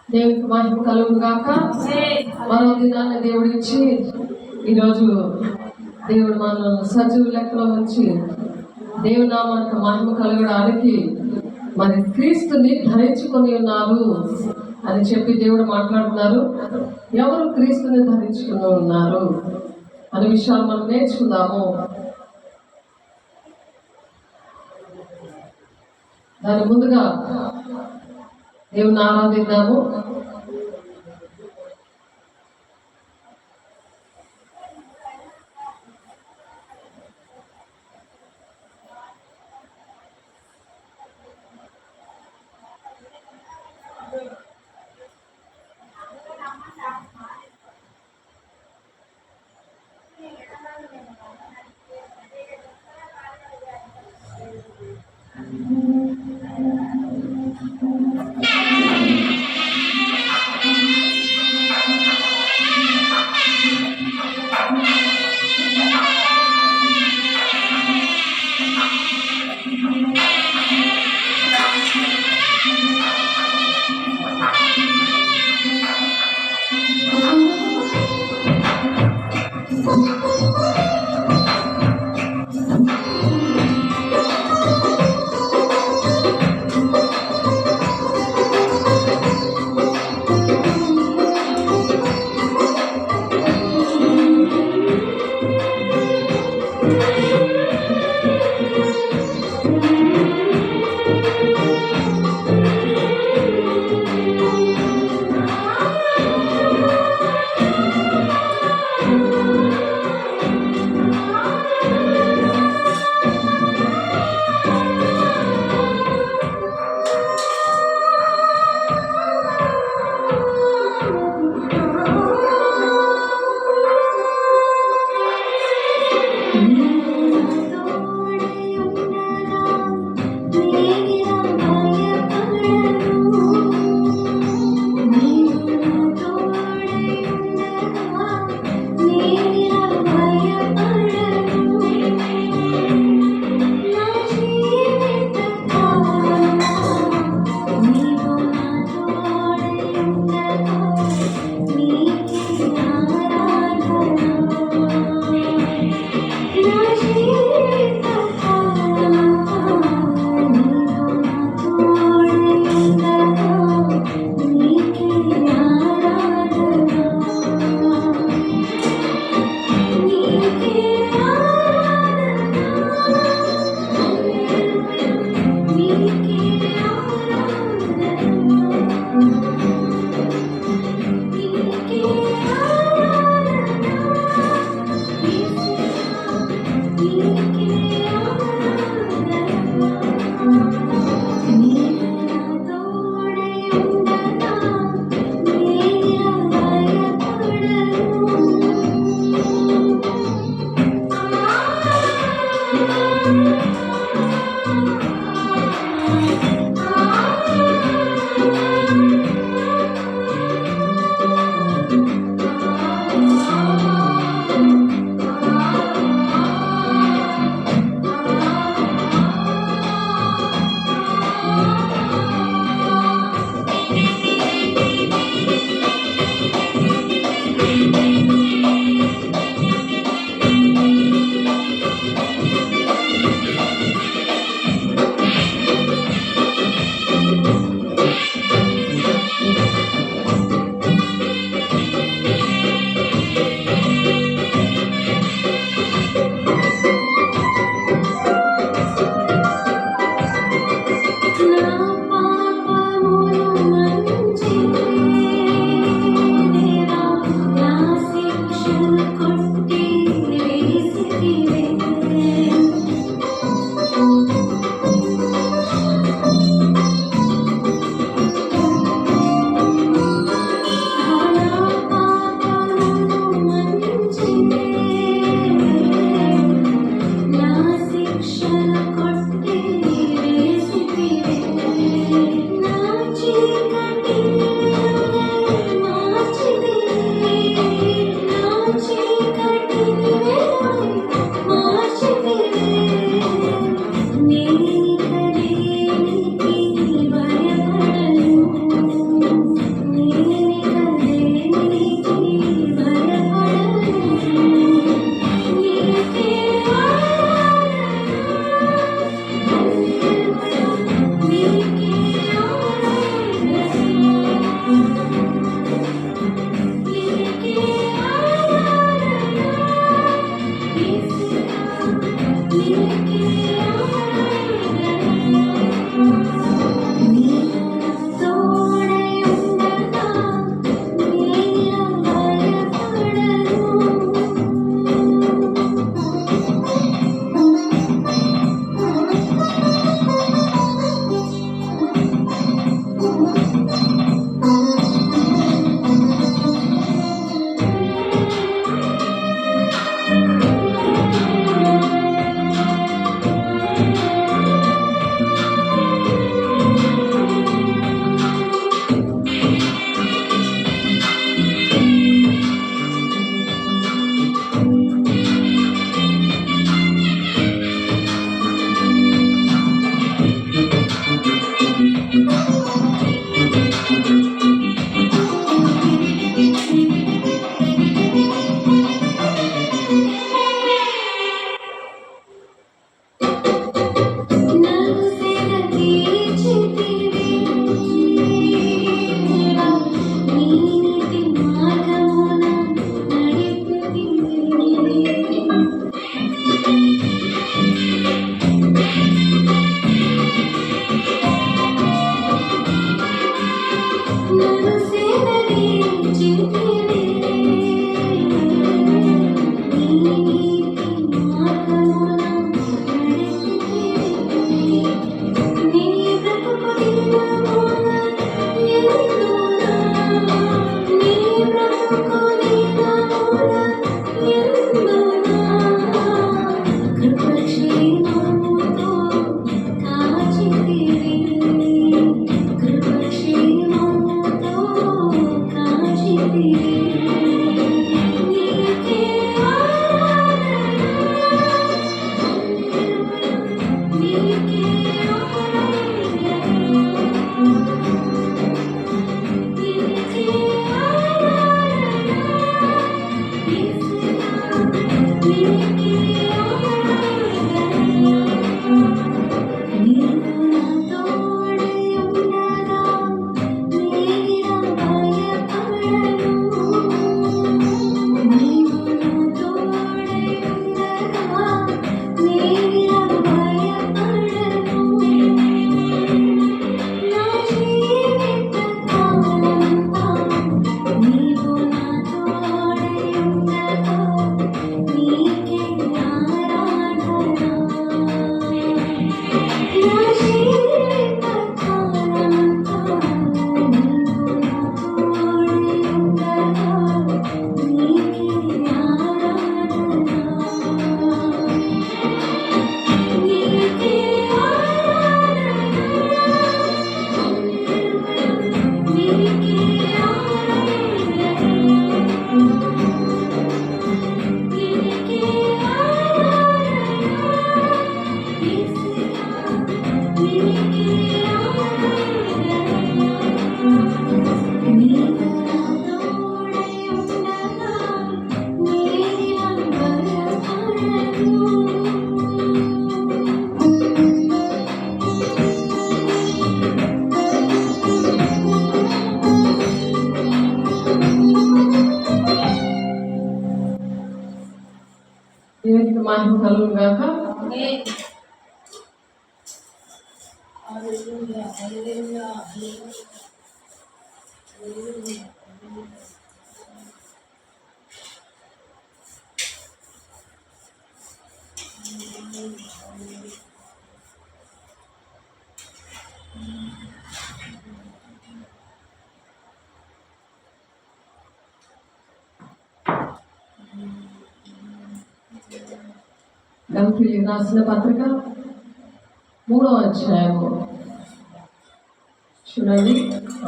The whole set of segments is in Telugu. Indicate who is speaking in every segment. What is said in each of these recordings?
Speaker 1: దేవునికి మహిమ కలుగును గాక. మరో దినాన్ని దేవుడిచ్చి ఈరోజు దేవుడు మన సజీవ లెక్కలో వచ్చి దేవుని నామానికి మహిమ కలగడానికి మరి క్రీస్తుని ధరించుకొని ఉన్నారు అని చెప్పి దేవుడు మాట్లాడుతున్నారు. ఎవరు క్రీస్తుని ధరించుకుని ఉన్నారు అనే విషయాలు మనం నేర్చుకుందాము. దాని ముందుగా దేవుని ఆరాధిద్దాము. మహిమ కలుగును గాక. గంతులు రాసిన పత్రిక 3వ అధ్యాయము చూడండి.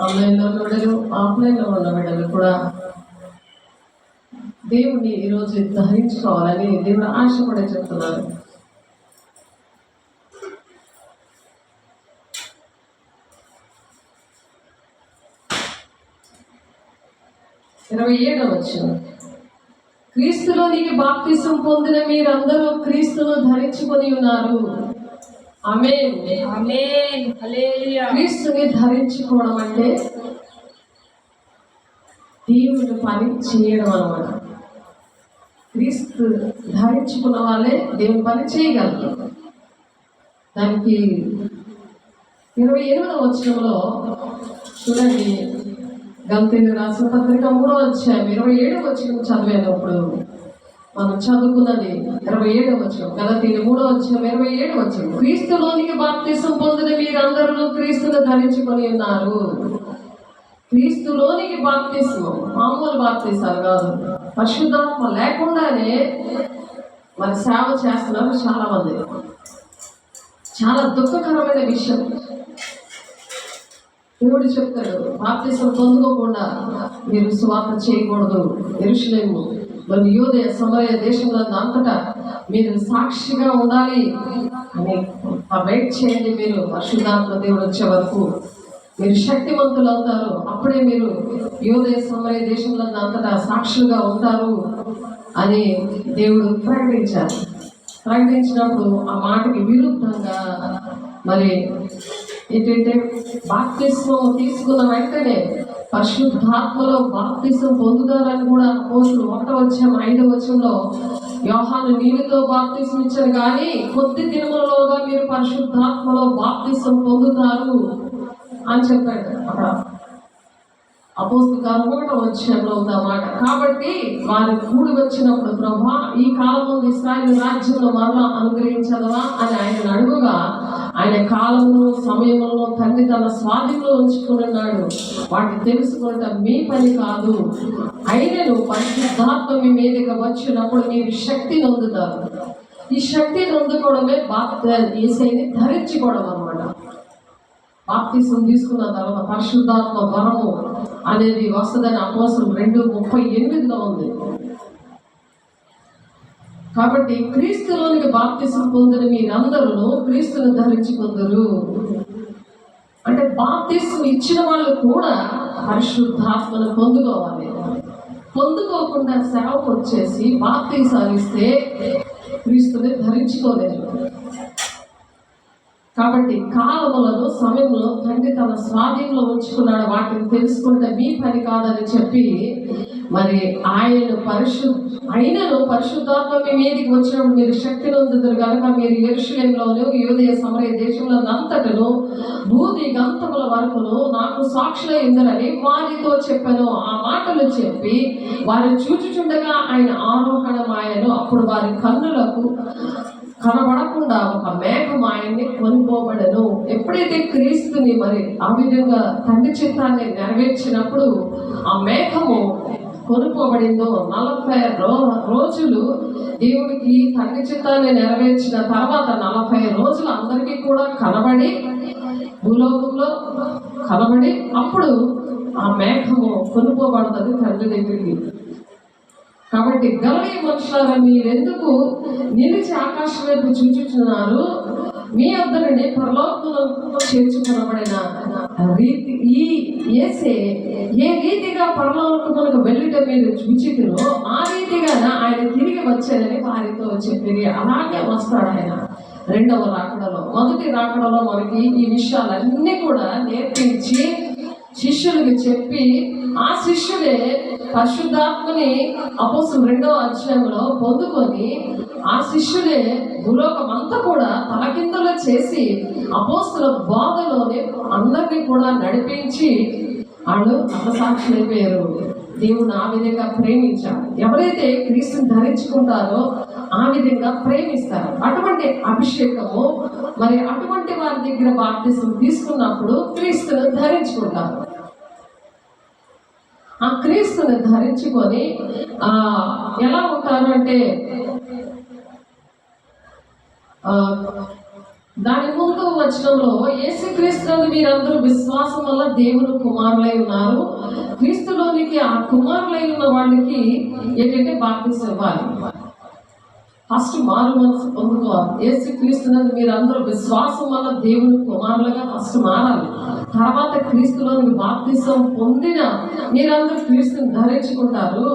Speaker 1: ఆన్లైన్లో ఉన్న బిడ్డలు, ఆఫ్లైన్లో ఉన్న బిడ్డలు కూడా దేవుని ఈరోజు ధరించుకోవాలని దేవుడు ఆశపడే చెప్తున్నారు. 27వ వచనం, క్రీస్తులోనికి బాప్తిసం పొందిన మీరందరూ క్రీస్తును ధరించుకొని ఉన్నారు. ఆమేన్, ఆమేన్, హల్లెలూయా. క్రీస్తుని ధరించుకోవడం అంటే దేవుని పని చేయడం అన్నమాట. క్రీస్తు ధరించుకున్న వాళ్ళే దేవుని పని చేయగలరు. దానికి 28వ వచనంలో చూడండి, గంతేలు రాసిన పత్రిక 3వ అధ్యాయం 27వ వచనం చదివేటప్పుడు మనం చదువుకున్నది 27వ వచనం. గలతీయులు 3వ అధ్యాయం 27వ వచనం, క్రీస్తులోనికి బాప్తిసం పొందిన మీరందరూ క్రీస్తును ధరించుకొని ఉన్నారు. క్రీస్తులోనికి బాప్తిసం మామూలు బాప్తిసాలు కాదు, పరిశుద్ధాత్మ లేకుండానే మరి సేవ చేస్తున్నారు చాలా మంది. చాలా దుఃఖకరమైన విషయం. దేవుడు చెప్తాడు, బాప్తిసం పొందుకోకుండా మీరు సువార్త చేయకూడదు. యెరూషలేము మరి యూదయ సమరయ దేశంలో అంతటా మీరు సాక్షిగా ఉండాలి అని వెయిట్ చేయండి. మీరు పరిశుద్ధాత్మ దేవుడు వచ్చే వరకు మీరు శక్తివంతులు అవుతారు. అప్పుడే మీరు యూదయ సమరయ దేశంలో అంతటా సాక్షులుగా ఉంటారు అని దేవుడు ప్రకటించినప్పుడు ఆ మాటకి విరుద్ధంగా మరి ఏంటంటే బాప్తిస్మం తీసుకున్న వెంటనే పరిశుద్ధాత్మలో బాప్తిసం పొందుతారని కూడా అపోస్తులు 1వ అధ్యాయం 5వ వచనంలో, యోహాను నీళ్ళతో బాప్తిసం ఇచ్చారు కానీ కొద్ది దినములలోగా మీరు పరిశుద్ధాత్మలో బాప్తిసం పొందుతారు అని చెప్పాడు. అక్కడ అపోస్తుల కార్యం 1వ అధ్యాయంలో ఉందన్నమాట. కాబట్టి వారు కూడి వచ్చినప్పుడు, ప్రభా ఈ కాలం ఇశ్రాయేలు రాజ్యంలో మరలా అనుగ్రహించదవా అని ఆయన అడుగుగా, ఆయన కాలమును సమయములను తండ్రి తన స్వాధీనంలో ఉంచుకున్నాడు. వాటిని తెలుసుకుంటే మీ పని కాదు, అయినను పరిశుద్ధాత్మ మీ మీదకి వచ్చినప్పుడు మీరు శక్తిని పొందుతారు. ఈ శక్తిని పొందుకోవడమే యేసయ్యని ధరించుకోవడం అన్నమాట. బాప్తిసం తీసుకున్న తర్వాత పరిశుద్ధాత్మ వరము అనేది వస్తుందని అపోస్తులు 2:38లో ఉంది. కాబట్టి క్రీస్తులోనికి బాప్తిసం పొందిన మీరందరూ క్రీస్తును ధరించుకుందరు అంటే బాప్తిసం ఇచ్చిన వాళ్ళు కూడా పరిశుద్ధాత్మను పొందుకోవాలి. పొందుకోకుండా సేవకు వచ్చేసి బాప్తిసాలు ఇస్తే క్రీస్తుని ధరించుకోలేదు. కాబట్టి కాలములను సమయంలో తండ్రి తన స్వాధీనంలో ఉంచుకున్నాడు. వాటిని తెలుసుకుంటే మీ పని కాదని చెప్పి మరి ఆయనను పరిశుద్ధాత్మ మీ మీదికి వచ్చినప్పుడు మీరు శక్తిని పొందుతారు కనుక మీరు యెరూషలేములోను యూదయ సమరయ దేశంలో అంతటను భూదిగంతముల వరకును నాకు సాక్షులై ఉందరని వారితో చెప్పాను. ఆ మాటలు చెప్పి వారు చూచుచుండగా ఆయన ఆరోహణమాయను. అప్పుడు వారి కన్నులకు కనబడకుండా ఒక మేఘం ఆయన్ని కొనిపోబడను. ఎప్పుడైతే క్రీస్తుని మరి ఆ విధంగా తండ్రి చిత్తాన్ని నెరవేర్చినప్పుడు ఆ మేఘము కొనుక్కోబడిందో 40 రోజులు దేవుడికి తండ్రి చిత్తాన్ని నెరవేర్చిన తర్వాత 40 రోజులు అందరికీ కూడా కనబడి భూలోకంలో కనబడి అప్పుడు ఆ మేఘము కొనుక్కోబడుతుంది తండ్రి దగ్గరికి. కాబట్టి గలిలయ మనుషులారా మీరెందుకు నిలిచి ఆకాశం వైపు చూచుచున్నారు? మీ వద్ద నుండి పరలోకములో చేర్చుకొనబడిన రీతి ఈ యేసే ఏ రీతిగా పరలోకములకు వెళ్ళుట మీరు చూచితిరో ఆ రీతిగా ఆయన తిరిగి వచ్చారని వారితో చెప్పిరి. అలాగే వస్తాడు ఆయన రెండవ రాకడలో. మొదటి రాకడలో మనకి ఈ విషయాలన్నీ కూడా నేర్పించి శిష్యులకి చెప్పి ఆ శిష్యుడే పరిశుద్ధాత్మని అపోస్తలుల 2వ అధ్యాయంలో పొందుకొని ఆ శిష్యుడే భూలోకం అంతా కూడా తలకిందులు చేసి అపోస్తలుల బోధలోనే అందరినీ కూడా నడిపించి వాళ్ళు అపసాక్షులైపోయారు. దేవుని ఆ విధంగా ప్రేమించారు. ఎవరైతే క్రీస్తుని ధరించుకుంటారో ఆ విధంగా ప్రేమిస్తారు. అటువంటి అభిషేకము మరి అటువంటి వారి దగ్గర బాప్తిసం తీసుకున్నప్పుడు క్రీస్తును ధరించుకుంటారు. ఆ క్రీస్తుని ధరించుకొని ఎలా ఉంటారు అంటే దాని ముందు వచనంలో యేసుక్రీస్తుని మీరందరూ విశ్వాసం వల్ల దేవుని కుమారులై ఉన్నారు. క్రీస్తులోనికి ఆ కుమారులై ఉన్న వాళ్ళకి ఏంటంటే బాప్తిసం ఇవ్వాలి. ఫస్ట్ మారు మనసు పొందుకోవాలి. యేసుక్రీస్తునందు మీరందరూ విశ్వాసం వల్ల దేవుని కుమారులుగా ఫస్ట్ మారాలి. తర్వాత క్రీస్తులోని బాప్తిసం పొందిన మీరందరూ క్రీస్తుని ధరించుకుంటారు.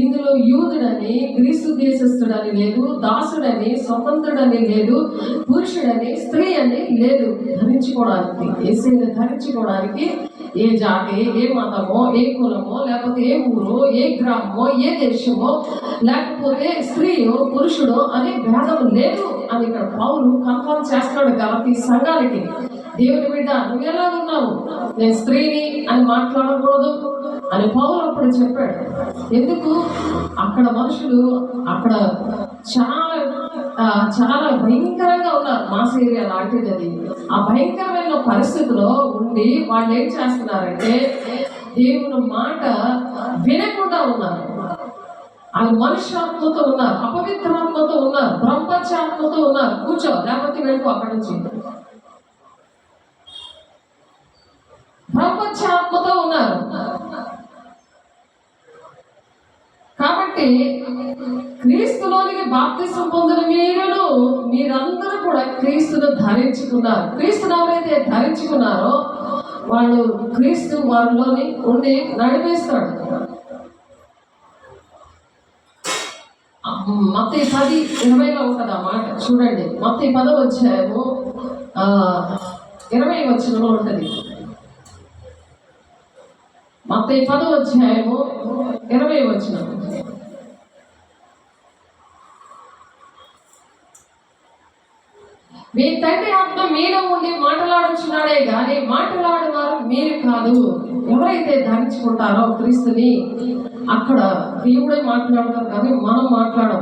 Speaker 1: ఇందులో యూదుడని క్రీస్తు దేశస్థుడని లేదు, దాసుడని స్వతంత్రుడని లేదు, పురుషుడని స్త్రీ అని లేదు. ధరించుకోవడానికి యేసుని ధరించుకోవడానికి ఏ జాతి, ఏ మతమో, ఏ కులమో, లేకపోతే ఏ ఊరో, ఏ గ్రామమో, ఏ దేశమో, లేకపోతే స్త్రీయో పురుషుడో అనే భేదం లేదు అని ఇక్కడ పౌలు కన్ఫర్మ్ చేస్తాడు గలతీ సంఘాలకి. దేవుని బిడ్డ నువ్వు ఎలా ఉన్నావు, నేను స్త్రీని అని మాట్లాడకూడదు అని పౌలు అప్పుడు చెప్పాడు. ఎందుకు? అక్కడ మనుషులు అక్కడ చాలా చాలా భయంకరంగా ఉన్నారు. మాస్ ఏరియా లాంటిది అది. ఆ భయంకరమైన పరిస్థితిలో ఉండి వాళ్ళు ఏం చేస్తున్నారంటే దేవుని మాట వినకుండా ఉన్నారు. వాళ్ళు మనుష్యాత్మతో ఉన్నారు, అపవిత్రాత్మతో ఉన్నారు, బ్రహ్మచాత్మతో ఉన్నారు. కూర్చో, లేకపోతే వెళ్ళిపో అక్కడి నుంచి. బ్రహ్మచాత్మతో ఉన్నారు. కాబట్టి క్రీస్తులోనికి బాప్తిసం పొందిన మీరందరూ కూడా క్రీస్తును ధరించుకున్నారు. క్రీస్తును ఎవరైతే ధరించుకున్నారో వాళ్ళు క్రీస్తు వారిలోని ఉండి నడిపిస్తాడు. మత్తయి 10:20 ఉంటుంది ఆ మాట. చూడండి, మత్తయి 10వ అధ్యాయము 20వ వచనంలో ఉంటుంది. మత్తయి 10వ అధ్యాయము 20వ వచనం. మీ తండ్రి ఆత్మ మీలో ఉండి మాట్లాడుచున్నాడే కానీ మాట్లాడేవారు మీరు కాదు. ఎవరైతే ధరించుకుంటారో క్రీస్తుని అక్కడ దేవుడే మాట్లాడతారు కానీ మనం మాట్లాడం.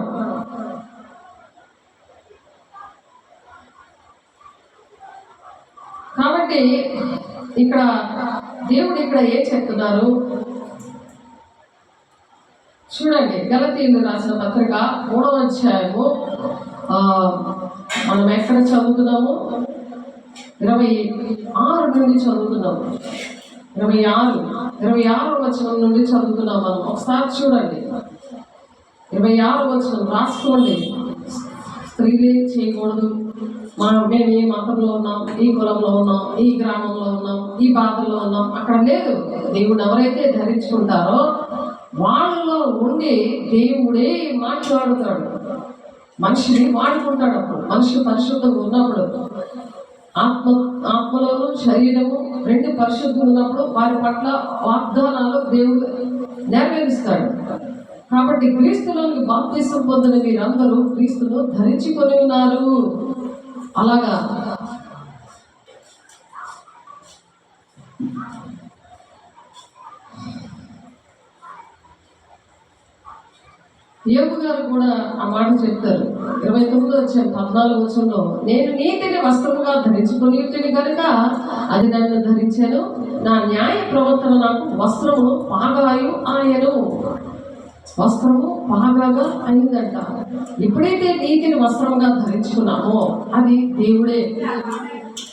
Speaker 1: కాబట్టి ఇక్కడ దేవుడు ఇక్కడ ఏం చెప్తున్నారు చూడండి. గలతీయులకు రాసిన పత్రిక 3వ అధ్యాయము మనం ఎక్కడ చదువుతున్నాము? 26 నుండి చదువుతున్నాము. 26వ వచనం నుండి చదువుతున్నాం మనం. ఒకసారి చూడండి. 26వ వచనం రాసుకోండి. స్త్రీలే చేయకూడదు, మేము ఈ మతంలో ఉన్నాం, ఈ కులంలో ఉన్నాం, ఈ గ్రామంలో ఉన్నాం, ఈ బాధల్లో ఉన్నాం అక్కడ లేదు. దేవుడు ఎవరైతే ధరించుకుంటారో వాళ్ళలో ఉండి దేవుడే మాట్లాడుతాడు, మనిషిని వాడుకుంటాడు. అప్పుడు మనిషి పరిశుద్ధంగా ఉన్నప్పుడు ఆత్మలోను శరీరము 2 పరిశుద్ధులు ఉన్నప్పుడు వారి పట్ల వాగ్దానాలు దేవుడు నెరవేరుస్తాడు. కాబట్టి క్రీస్తులోని బాప్తిసం పొందిన మీరందరూ క్రీస్తును ధరించుకొని ఉన్నారు. అలాగా యోగు గారు కూడా ఆ మాట చెప్తారు. 29వ అధ్యాయం 14వ వచనంలో, నేను నీతిని వస్త్రముగా ధరించుకొని ఉంటుంది కనుక అది నన్ను ధరించాను, నా న్యాయ ప్రవర్తన నాకు వస్త్రము పాగాయు ఆయను. వస్త్రము పాగాగా అయిందంట. ఎప్పుడైతే నీతిని వస్త్రముగా ధరించుకున్నామో అది దేవుడే.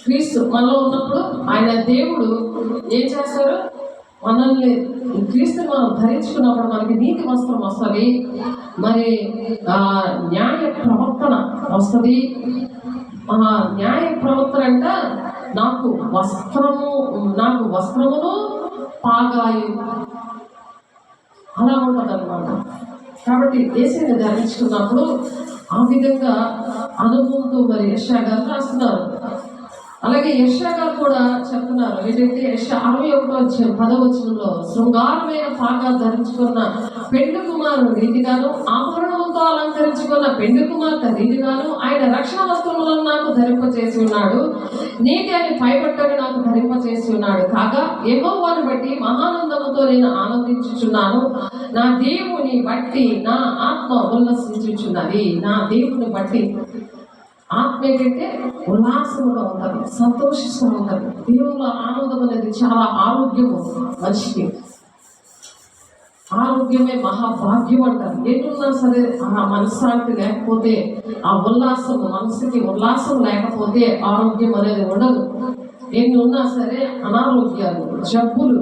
Speaker 1: క్రీస్తు మనలో ఉన్నప్పుడు ఆయన దేవుడు ఏం చేస్తారు? మనల్ని క్రీస్తుని మనం ధరించుకున్నప్పుడు మనకి నీతి వస్త్రం వస్తుంది, మరి న్యాయ ప్రవర్తన వస్తుంది. న్యాయ ప్రవర్తన అంట నాకు వస్త్రమును పాగాయు అలా ఉంటుంది అనమాట. కాబట్టి దేశాన్ని ధరించుకున్నప్పుడు ఆ విధంగా అనుభవంతో మరి యెషయా గారు రాస్తున్నారు. అలాగే యెషయా గారు కూడా చెప్తున్నారు ఏంటంటే యెషయా 61:10 శృంగారమైన పాగా ధరించుకున్న పెండు కుమారుడు రీతిగాను ఆభరణములతో అలంకరించుకున్న పెండు కుమార్తె రీతిగాను ఆయన రక్షణ వస్తువులను నాకు ధరింపచేసి ఉన్నాడు. నీతి అని పైబట్టని నాకు ధరింపచేసి ఉన్నాడు. కాగా యెహోవాను బట్టి మహానందముతో నేను ఆనందించుచున్నాను. నా దేవుని బట్టి నా ఆత్మ ఉల్లసించుచున్నది. నా దేవుని బట్టి ఆత్మ ఏంటంటే ఉల్లాసంగా ఉంటుంది, సంతోషిస్తూ ఉంటుంది. దేవుళ్ళ ఆనందం అనేది చాలా ఆరోగ్యము. మనిషికి ఆరోగ్యమే మహాభాగ్యం అంటారు. ఎన్నున్నా సరే ఆ మనశ్శాంతి లేకపోతే, ఆ ఉల్లాసం, మనసుకి ఉల్లాసం లేకపోతే ఆరోగ్యం అనేది ఉండదు. ఎన్ని ఉన్నా సరే అనారోగ్యాలు, జబ్బులు,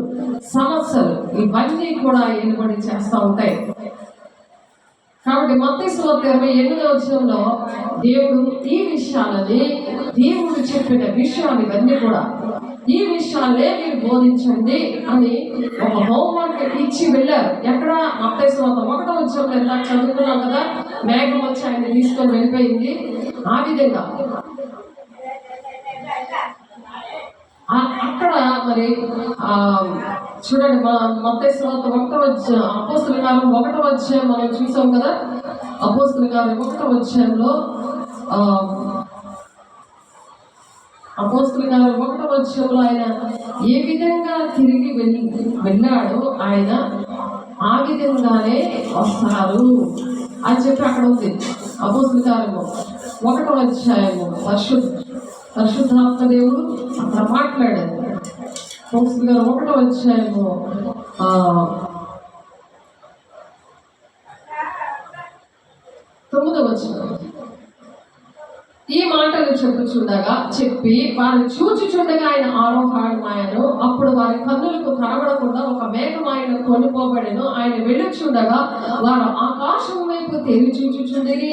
Speaker 1: సమస్యలు ఇవన్నీ కూడా ఏలుబడి చేస్తూ ఉంటాయి. కాబట్టి మత్తయి సువార్త 28:8 దేవుడు ఈ విషయాలని, దేవుడు చెప్పిన విషయాలు ఇవన్నీ కూడా, ఈ విషయాలే మీరు బోధించండి అని ఒక హోంవర్క్ ఇచ్చి వెళ్ళారు. ఎక్కడ? మత్తయి సువార్త 1:1 ఎంత చదువుకున్నాం కదా, మేఘం వచ్చి ఆయన తీసుకొని వెళ్ళిపోయింది. ఆ విధంగా అక్కడ మరి చూడండి, మత్తయి సువార్త 1:1 అపోస్తలుల కార్యం 1:1 మనం చూసాం కదా. అపోస్తలుల కార్యం 1:1 అపోస్తలుల కార్యం 1:1 ఆయన ఏ విధంగా తిరిగి వెళ్ళాడో ఆయన ఆ విధంగానే వస్తారు అని చెప్పి అక్కడ ఉంది. అపోస్తలుల కార్యం 1:1 పరిశుద్ధాత్మ దేవుడు అక్కడ మాట్లాడారు. అపోస్తలుల కార్యం 1:1 9వ ఈ మాటలు చెప్పి వారిని చూచుచుండగా ఆయన ఆరోహణమాయను. అప్పుడు వారి కన్నులకు కనబడకుండా ఒక మేఘం ఆయన కొనిపోబడెను. ఆయన వెళ్ళుచుండగా వారు ఆకాశం వైపు తేరి చూచుచుండగా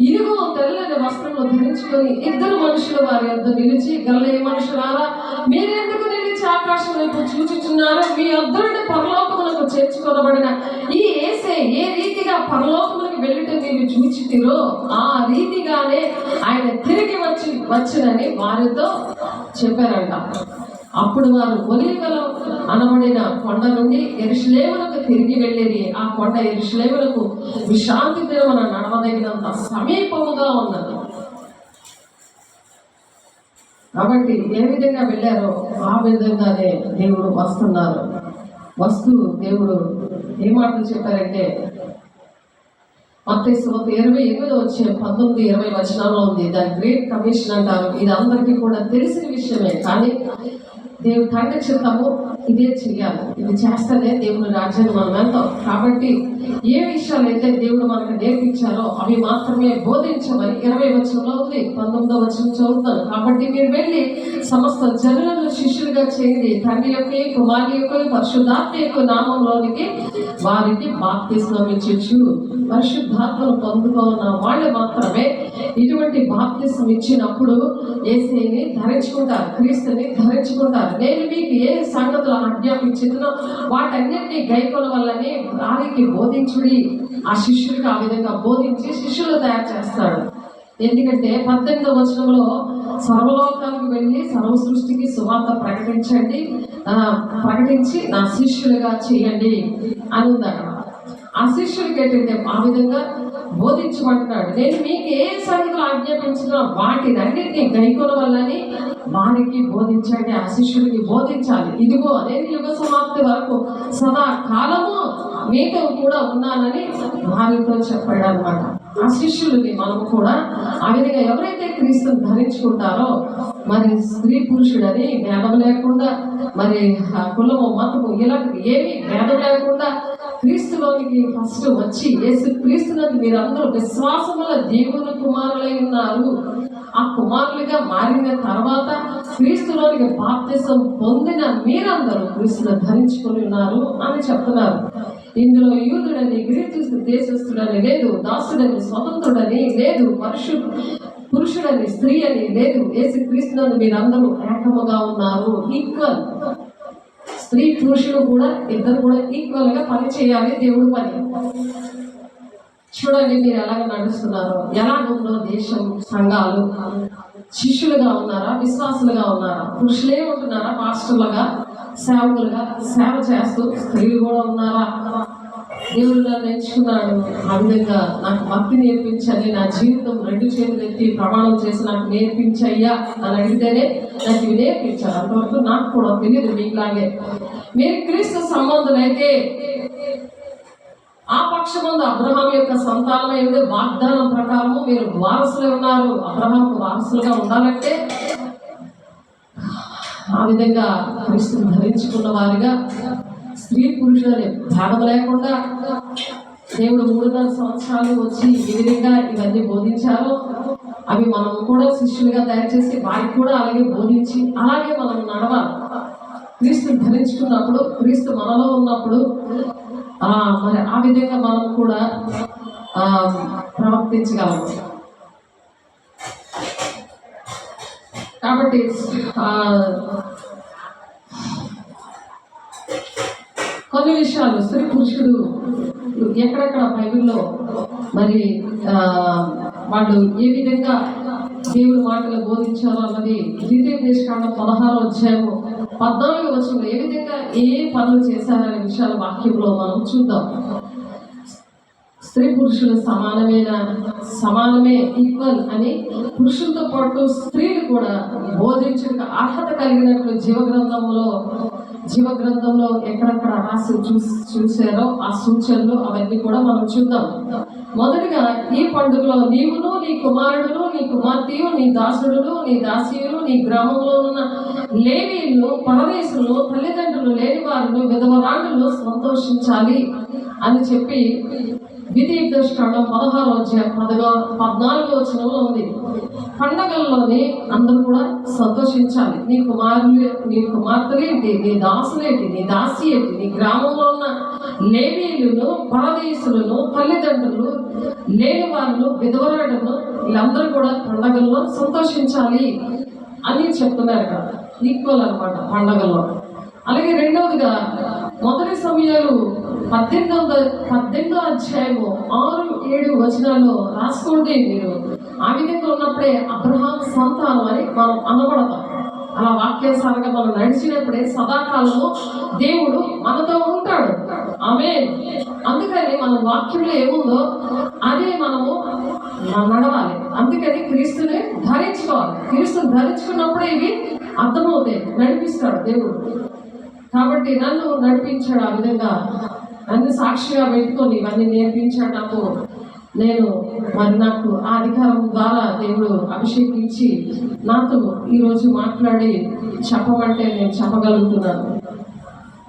Speaker 1: ఇదిగో తెల్లని వస్త్రములు ధరించుకొని 2 మనుషులు వారి వద్ద నిలిచి, గలిలయ మనుషులారా, మీరెందుకు నిలిచి ఆకాశం వైపు చూచుచున్నారు? మీ వద్దనుండి పరలోకములకు చేర్చుకొనబడిన ఈ యేసే ఏ రీతిగా పరలోకములకు వెళ్ళుట మీరు చూచితిరో ఆ రీతిగానే ఆయన తిరిగి వచ్చినని వారితో చెప్పారంట. అప్పుడు వారు ఒలీవల అనబడిన కొండ నుండి యెరూషలేమునకు తిరిగి వెళ్ళేది. ఆ కొండ యెరూషలేమునకు విశ్రాంతి దినమున నడవదగినంత సమీపముగా ఉన్నది. కాబట్టి ఏ విధంగా వెళ్ళారో ఆ విధంగానే దేవుడు వస్తున్నారు. దేవుడు ఏ మాటలు చెప్పారంటే, మత్తయి సువార్త 28:19-20 ఉంది. దాని గ్రేట్ కమిషన్ అంటారు. ఇది అందరికీ కూడా తెలిసిన విషయమే. కానీ దేవుడు తండ్రి చిత్తము ఇదే చెయ్యాలి. ఇది చేస్తేనే దేవుని రాజ్యాన్ని మనం వెళ్తాం. కాబట్టి ఏ విషయాలు అయితే దేవుడు మనకు నేర్పించారో అవి మాత్రమే బోధించమని 20 ఉంది. 19 చదువుతాను. కాబట్టి మీరు వెళ్ళి సమస్త జనులను శిష్యులుగా చేయండి, తండ్రి యొక్క, కుమారుని యొక్క, పరిశుద్ధాత్మ యొక్క నామంలోనికి వారికి బాప్తిస్మం ఇచ్చు. పరిశుద్ధాత్మను పొందుకున్న వాళ్ళు మాత్రమే ఇటువంటి బాప్తిస్మం ఇచ్చినప్పుడు యేసుని ధరించుకుంటారు, క్రీస్తుని ధరించుకుంటారు. నేను మీకు ఏ సంగతులు ఆజ్ఞాపించునో వాటన్నిటినీ గైకొన వల్లనే వారికి బోధించుడి. ఆ శిష్యుడికి ఆ విధంగా బోధించి శిష్యులు తయారు చేస్తాడు. ఎందుకంటే 18వ సర్వలోకానికి వెళ్ళి సర్వ సృష్టికి సువార్త ప్రకటించి నా శిష్యులుగా చేయండి అని ఉందట. ఆ శిష్యుడికి ఏంటంటే ఆ విధంగా బోధించమంటున్నాడు. నేను మీకు ఏ సంగతులు ఆజ్ఞాపించినా వాటిని అన్నిటినీ గైకొన వల్లని వారికి బోధించండి. ఆ శిష్యుడికి బోధించాలి. ఇదిగో నేను యుగ సమాప్తి వరకు సదా కాలము మీతో కూడా ఉన్నానని వారితో చెప్పాడు అనమాట. ఆ శిష్యులని మనం కూడా ఆ విధంగా ఎవరైతే క్రీస్తుని ధరించుకుంటారో, మరి స్త్రీ పురుషుడని భేదం లేకుండా, మరి కులము మతము ఇలాంటివి ఏమీ భేదం లేకుండా క్రీస్తులోనికి ఫస్ట్ వచ్చి యేసు క్రీస్తునందు మీరందరూ విశ్వాసముల దేవుని కుమారులై ఉన్నారు. ఆ కుమారులుగా మారిన తర్వాత క్రీస్తులోనికి బాప్తిసం పొందిన మీరందరూ క్రీస్తును ధరించుకొని ఉన్నారు అని చెప్తున్నారు. ఇందులో యూదుడని, గ్రీకు దేశస్థుడని లేదు, దాసుడని, స్వతంత్రుడని లేదు, పురుషుడని, స్త్రీ అని లేదు. యేసు క్రీస్తునందు మీరందరూ ఏకముగా ఉన్నారు. ఈక్వల్. స్త్రీ పురుషులు కూడా ఇద్దరు కూడా ఈక్వల్ గా పని చేయాలి దేవుడు పని. చూడండి మీరు ఎలాగ నడుస్తున్నారు, ఎలాగుందో దేశం, సంఘాలు. శిష్యులుగా ఉన్నారా, విశ్వాసులుగా ఉన్నారా? పురుషులే ఉంటున్నారా పాస్టర్లుగా, సేవకులుగా సేవ చేస్తూ? స్త్రీలు కూడా ఉన్నారా? దేవుడు నన్ను ఎంచుకున్నాడు, ఆ విధంగా నాకు భక్తి నేర్పించని, నా జీవితం 2 చేతులు ఎత్తి ప్రమాణం చేసి నాకు నేర్పించయ్యా అని అడిగితేనే నాకు ఇవి నేర్పించారు. అంతవరకు నాకు కూడా తెలియదు. మీకులాగే మీరు క్రీస్తు సంబంధులైతే ఆ పక్షమందు అబ్రహాం యొక్క సంతానమై ఉండే వాగ్దానం ప్రకారము మీరు వారసులే ఉన్నారు. అబ్రహాంకు వారసులుగా ఉండాలంటే ఆ విధంగా క్రీస్తుని ధరించుకున్న వారిగా, స్త్రీ పురుషులని భేదం లేకుండా దేవుడు 3.5 సంవత్సరాలు వచ్చి ఏ విధంగా ఇవన్నీ బోధించారో అవి మనం కూడా శిష్యులుగా తయారు చేసి వారికి కూడా అలాగే బోధించి అలాగే మనం నడవాలి. క్రీస్తుని ధరించుకున్నప్పుడు, క్రీస్తు మనలో ఉన్నప్పుడు మరి ఆ విధంగా మనం కూడా ప్రవర్తించగలము. కాబట్టి కొన్ని విషయాలు స్త్రీ పురుషుడు ఎక్కడెక్కడ బైబిల్లో మరి వాళ్ళు ఏ విధంగా దేవుడి మాటలు బోధించారు అన్నది ద్వితీయోపదేశకాండం 16వ అధ్యాయము 14వ వచనంలో ఏ విధంగా ఏ పనులు చేశారనే విషయాల వాక్యంలో మనం చూద్దాం. స్త్రీ పురుషులు సమానమే ఈక్వల్ అని పురుషులతో పాటు స్త్రీలు కూడా బోధించడానికి అర్హత కలిగినట్లు జీవగ్రంథంలో ఎక్కడెక్కడ రాసి చూసారో ఆ సూచనలు అవన్నీ కూడా మనం చూద్దాం. మొదటిగా ఈ పండుగలో నీవును, నీ కుమారుడును, నీ కుమార్తెయు, నీ దాసుడును, నీ దాసీయులు, నీ గ్రామంలో ఉన్న లేవీయులను, పరదేశులను, తల్లిదండ్రులు లేని వారిని, విధవరాండ్రులు సంతోషించాలి అని చెప్పి ద్వితీయోపదేశకాండం 16వ అధ్యాయం 14వ వచనంలో ఉంది. పండగల్లోని అందరూ కూడా సంతోషించాలి. నీ కుమార్తెలేంటి, నీ దాసులేంటి, నీ దాసి ఏంటి, నీ గ్రామంలో ఉన్న లేవీయులను, పరదేశులను, తల్లిదండ్రులు లేని వారిను, విధవరాలను, వీళ్ళందరూ కూడా పండగల్లో సంతోషించాలి అని చెప్తున్నారు కదా. ఈక్వల్ అనమాట పండగల్లో. అలాగే రెండవదిగా మొదటి సమయాలు 18వ అధ్యాయము 6-7 వచనాల్లో రాసుకోండి మీరు. ఆ విధంగా ఉన్నప్పుడే అబ్రహాం సంతానం అని మనం అనబడతాం. అలా వాక్యానుసారంగా మనం నడిచినప్పుడే సదాకాలము దేవుడు మనతో ఉంటాడు. ఆమేన్. అందుకని మన వాక్యంలో ఏముందో అదే మనము నడవాలి. అందుకని క్రీస్తుని ధరించుకోవాలి. క్రీస్తుని ధరించుకున్నప్పుడే ఇవి అర్థమవుతాయి, నడిపిస్తాడు దేవుడు. కాబట్టి నన్ను నడిపించాడు. ఆ విధంగా నన్ను సాక్షిగా పెట్టుకొని ఇవన్నీ నేర్పించాడు నాకు. నాకు ఆ అధికారం ద్వారా దేవుడు అభిషేకించి నాతో ఈరోజు మాట్లాడి చెప్పమంటే నేను చెప్పగలుగుతున్నాను.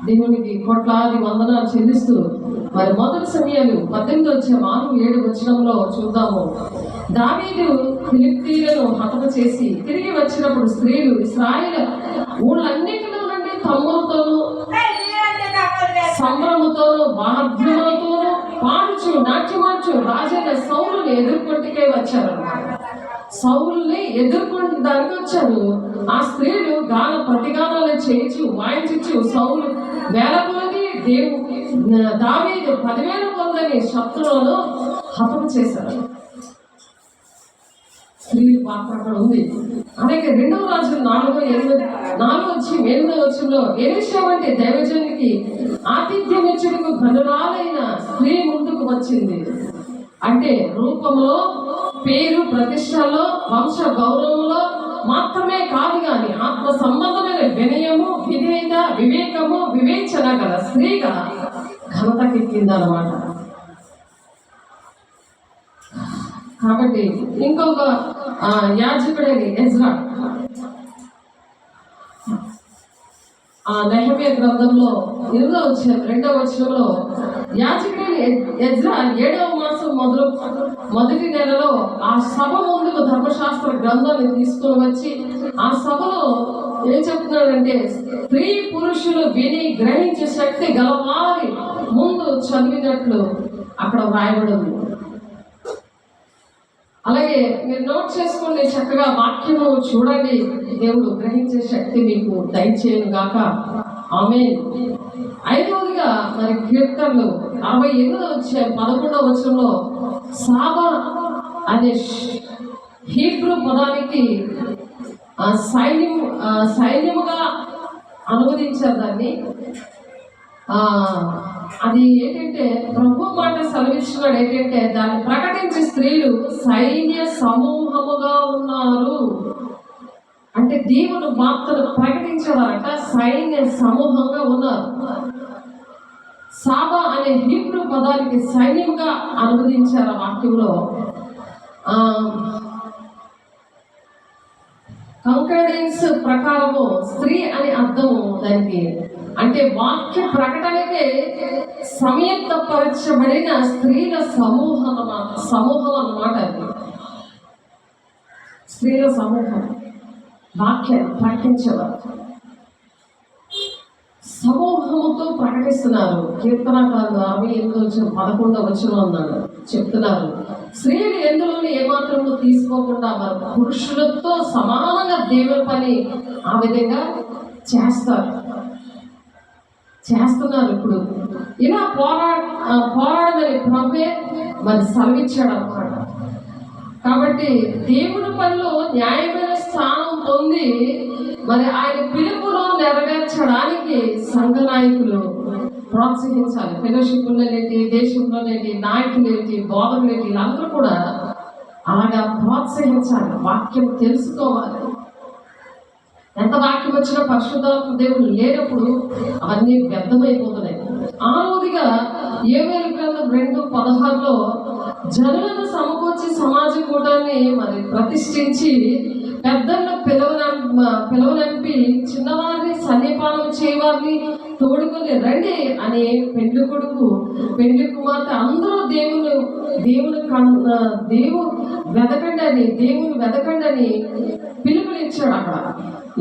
Speaker 1: దేవునికి కోట్లాది వందనాలు చెల్లిస్తూ మరి మొదటి సమయాలు 18వ అధ్యాయం 6-7 వచనంలో చూద్దాము. దావీదు ఫిలిష్తీయులను హతము చేసి తిరిగి వచ్చినప్పుడు స్త్రీలు ఇశ్రాయేలు ఊళ్ళన్నిటిలో నుండి తమ్ములతోనూ సంభ్రమతోనూ వాద్యములతోనూ పాడుచు నాట్యమార్చు రాజైన సౌలుని ఎదుర్కొంటికే వచ్చారన్నమాట. సౌలుని ఎదుర్కొంటానికి వచ్చారు. ఆ స్త్రీలు గాన ప్రతిగానాలు చేయించు వాయించు సౌలు వేల కొలది దావీదు 10,000 కొలదని శత్రువులను హతము చేశారు. స్త్రీల పాత్ర అక్కడ ఉంది. అలాగే 2వ రాజులు 4-8 వచనంలో ఎలీషా వంటి దైవజనునికి ఆతిథ్యం ఇచ్చుటకు ఘనురాలైన స్త్రీ ముందుకు వచ్చింది. అంటే రూపంలో, పేరు ప్రతిష్టలో, వంశ గౌరవంలో మాత్రమే కాదు కానీ ఆత్మ సంబంధమైన వినయము, విధేయత, వివేకము, వివేచన గల స్త్రీగా ఘనతకెక్కిందన్నమాట. కాబట్టి ఇంకొక యాజకుడైన ఎజ్రా నెహెమ్యా గ్రంథంలో 2వ వచనంలో యాజకుడైన ఎజ్రా 7వ మాసం మొదటి నెలలో ఆ సభ ముందుకు ధర్మశాస్త్ర గ్రంథాన్ని తీసుకొని వచ్చి ఆ సభలో ఏం చెప్తున్నాడంటే స్త్రీ పురుషులు విని గ్రహించే శక్తి గలవారి ముందు చదివినట్లు అక్కడ వ్రాయబడి ఉంది. అలాగే మీరు నోట్ చేసుకోండి, చక్కగా వాక్యము చూడండి. దేవుడు గ్రహించే శక్తి మీకు దయచేయను గాక. ఆమేన్. 5వదిగా మరి కీర్తనలు 68వ అధ్యాయం 11వ వచనంలో సాబా అనే హీబ్రూ పదానికి సైన్యముగా అనువదించారు దాన్ని. అది ఏంటంటే ప్రభు మాట సెలవిస్తున్నాడు ఏంటంటే దాన్ని ప్రకటించే స్త్రీలు సైన్య సమూహముగా ఉన్నారు. అంటే దేవుని వార్తను ప్రకటించేవారట సైన్య సమూహంగా ఉన్నారు. సాబా అనే హీబ్రూ పదానికి సైన్యముగా అనువదించారు ఆ వాక్యంలో. కంకరెన్స్ ప్రకారము స్త్రీ అని అర్థము దానికి. అంటే వాక్య ప్రకటనకే సంయుక్తపరచబడిన స్త్రీల సమూహం అన్నమాట. అది స్త్రీల సమూహం వాక్యాన్ని ప్రకటించేవారు సమూహముతో ప్రకటిస్తున్నారు. కీర్తనకారులు 68:11 అన్నాడు చెప్తున్నారు, స్త్రీలు ఎందులోని ఏమాత్రము తీసుకోకుండా వారు పురుషులతో సమానంగా దేవుని పని ఆ విధంగా చేస్తున్నారు. ఇప్పుడు ఇలా పోరాడమని ప్రభువే మరి సెలవిచ్చాడు అన్నమాట. కాబట్టి దేవుని పనిలో న్యాయమైన స్థానం పొంది మరి ఆయన పిలుపులో నెరవేర్చడానికి సంఘ నాయకులు ప్రోత్సహించాలి. ఫెలోషిప్లోనేటి, దేశంలోనేటి, నాయకులేంటి, బోధకులేంటి, వీళ్ళందరూ కూడా అలాగా ప్రోత్సహించాలి. వాక్యం తెలుసుకోవాలి. ఎంత వాక్యం వచ్చినా పరిశుద్ధాత్మ దేవుడు లేనప్పుడు అవన్నీ వ్యర్థమైపోతున్నాయి. ఆరోదిగా యోవేలు గ్రంథం 2:16 జనులను సమకూర్చి సమాజ కూటాన్ని మరి ప్రతిష్ఠించి పెద్దలను పిలవనంపి చిన్నవారిని సన్నిపానం చేయవారిని తోడుకొని రండి అని పెండ్లి కొడుకు పెండ్లి కుమార్తె అందరూ దేవుని వెదకండి అని పిలుపునిచ్చాడు. అక్కడ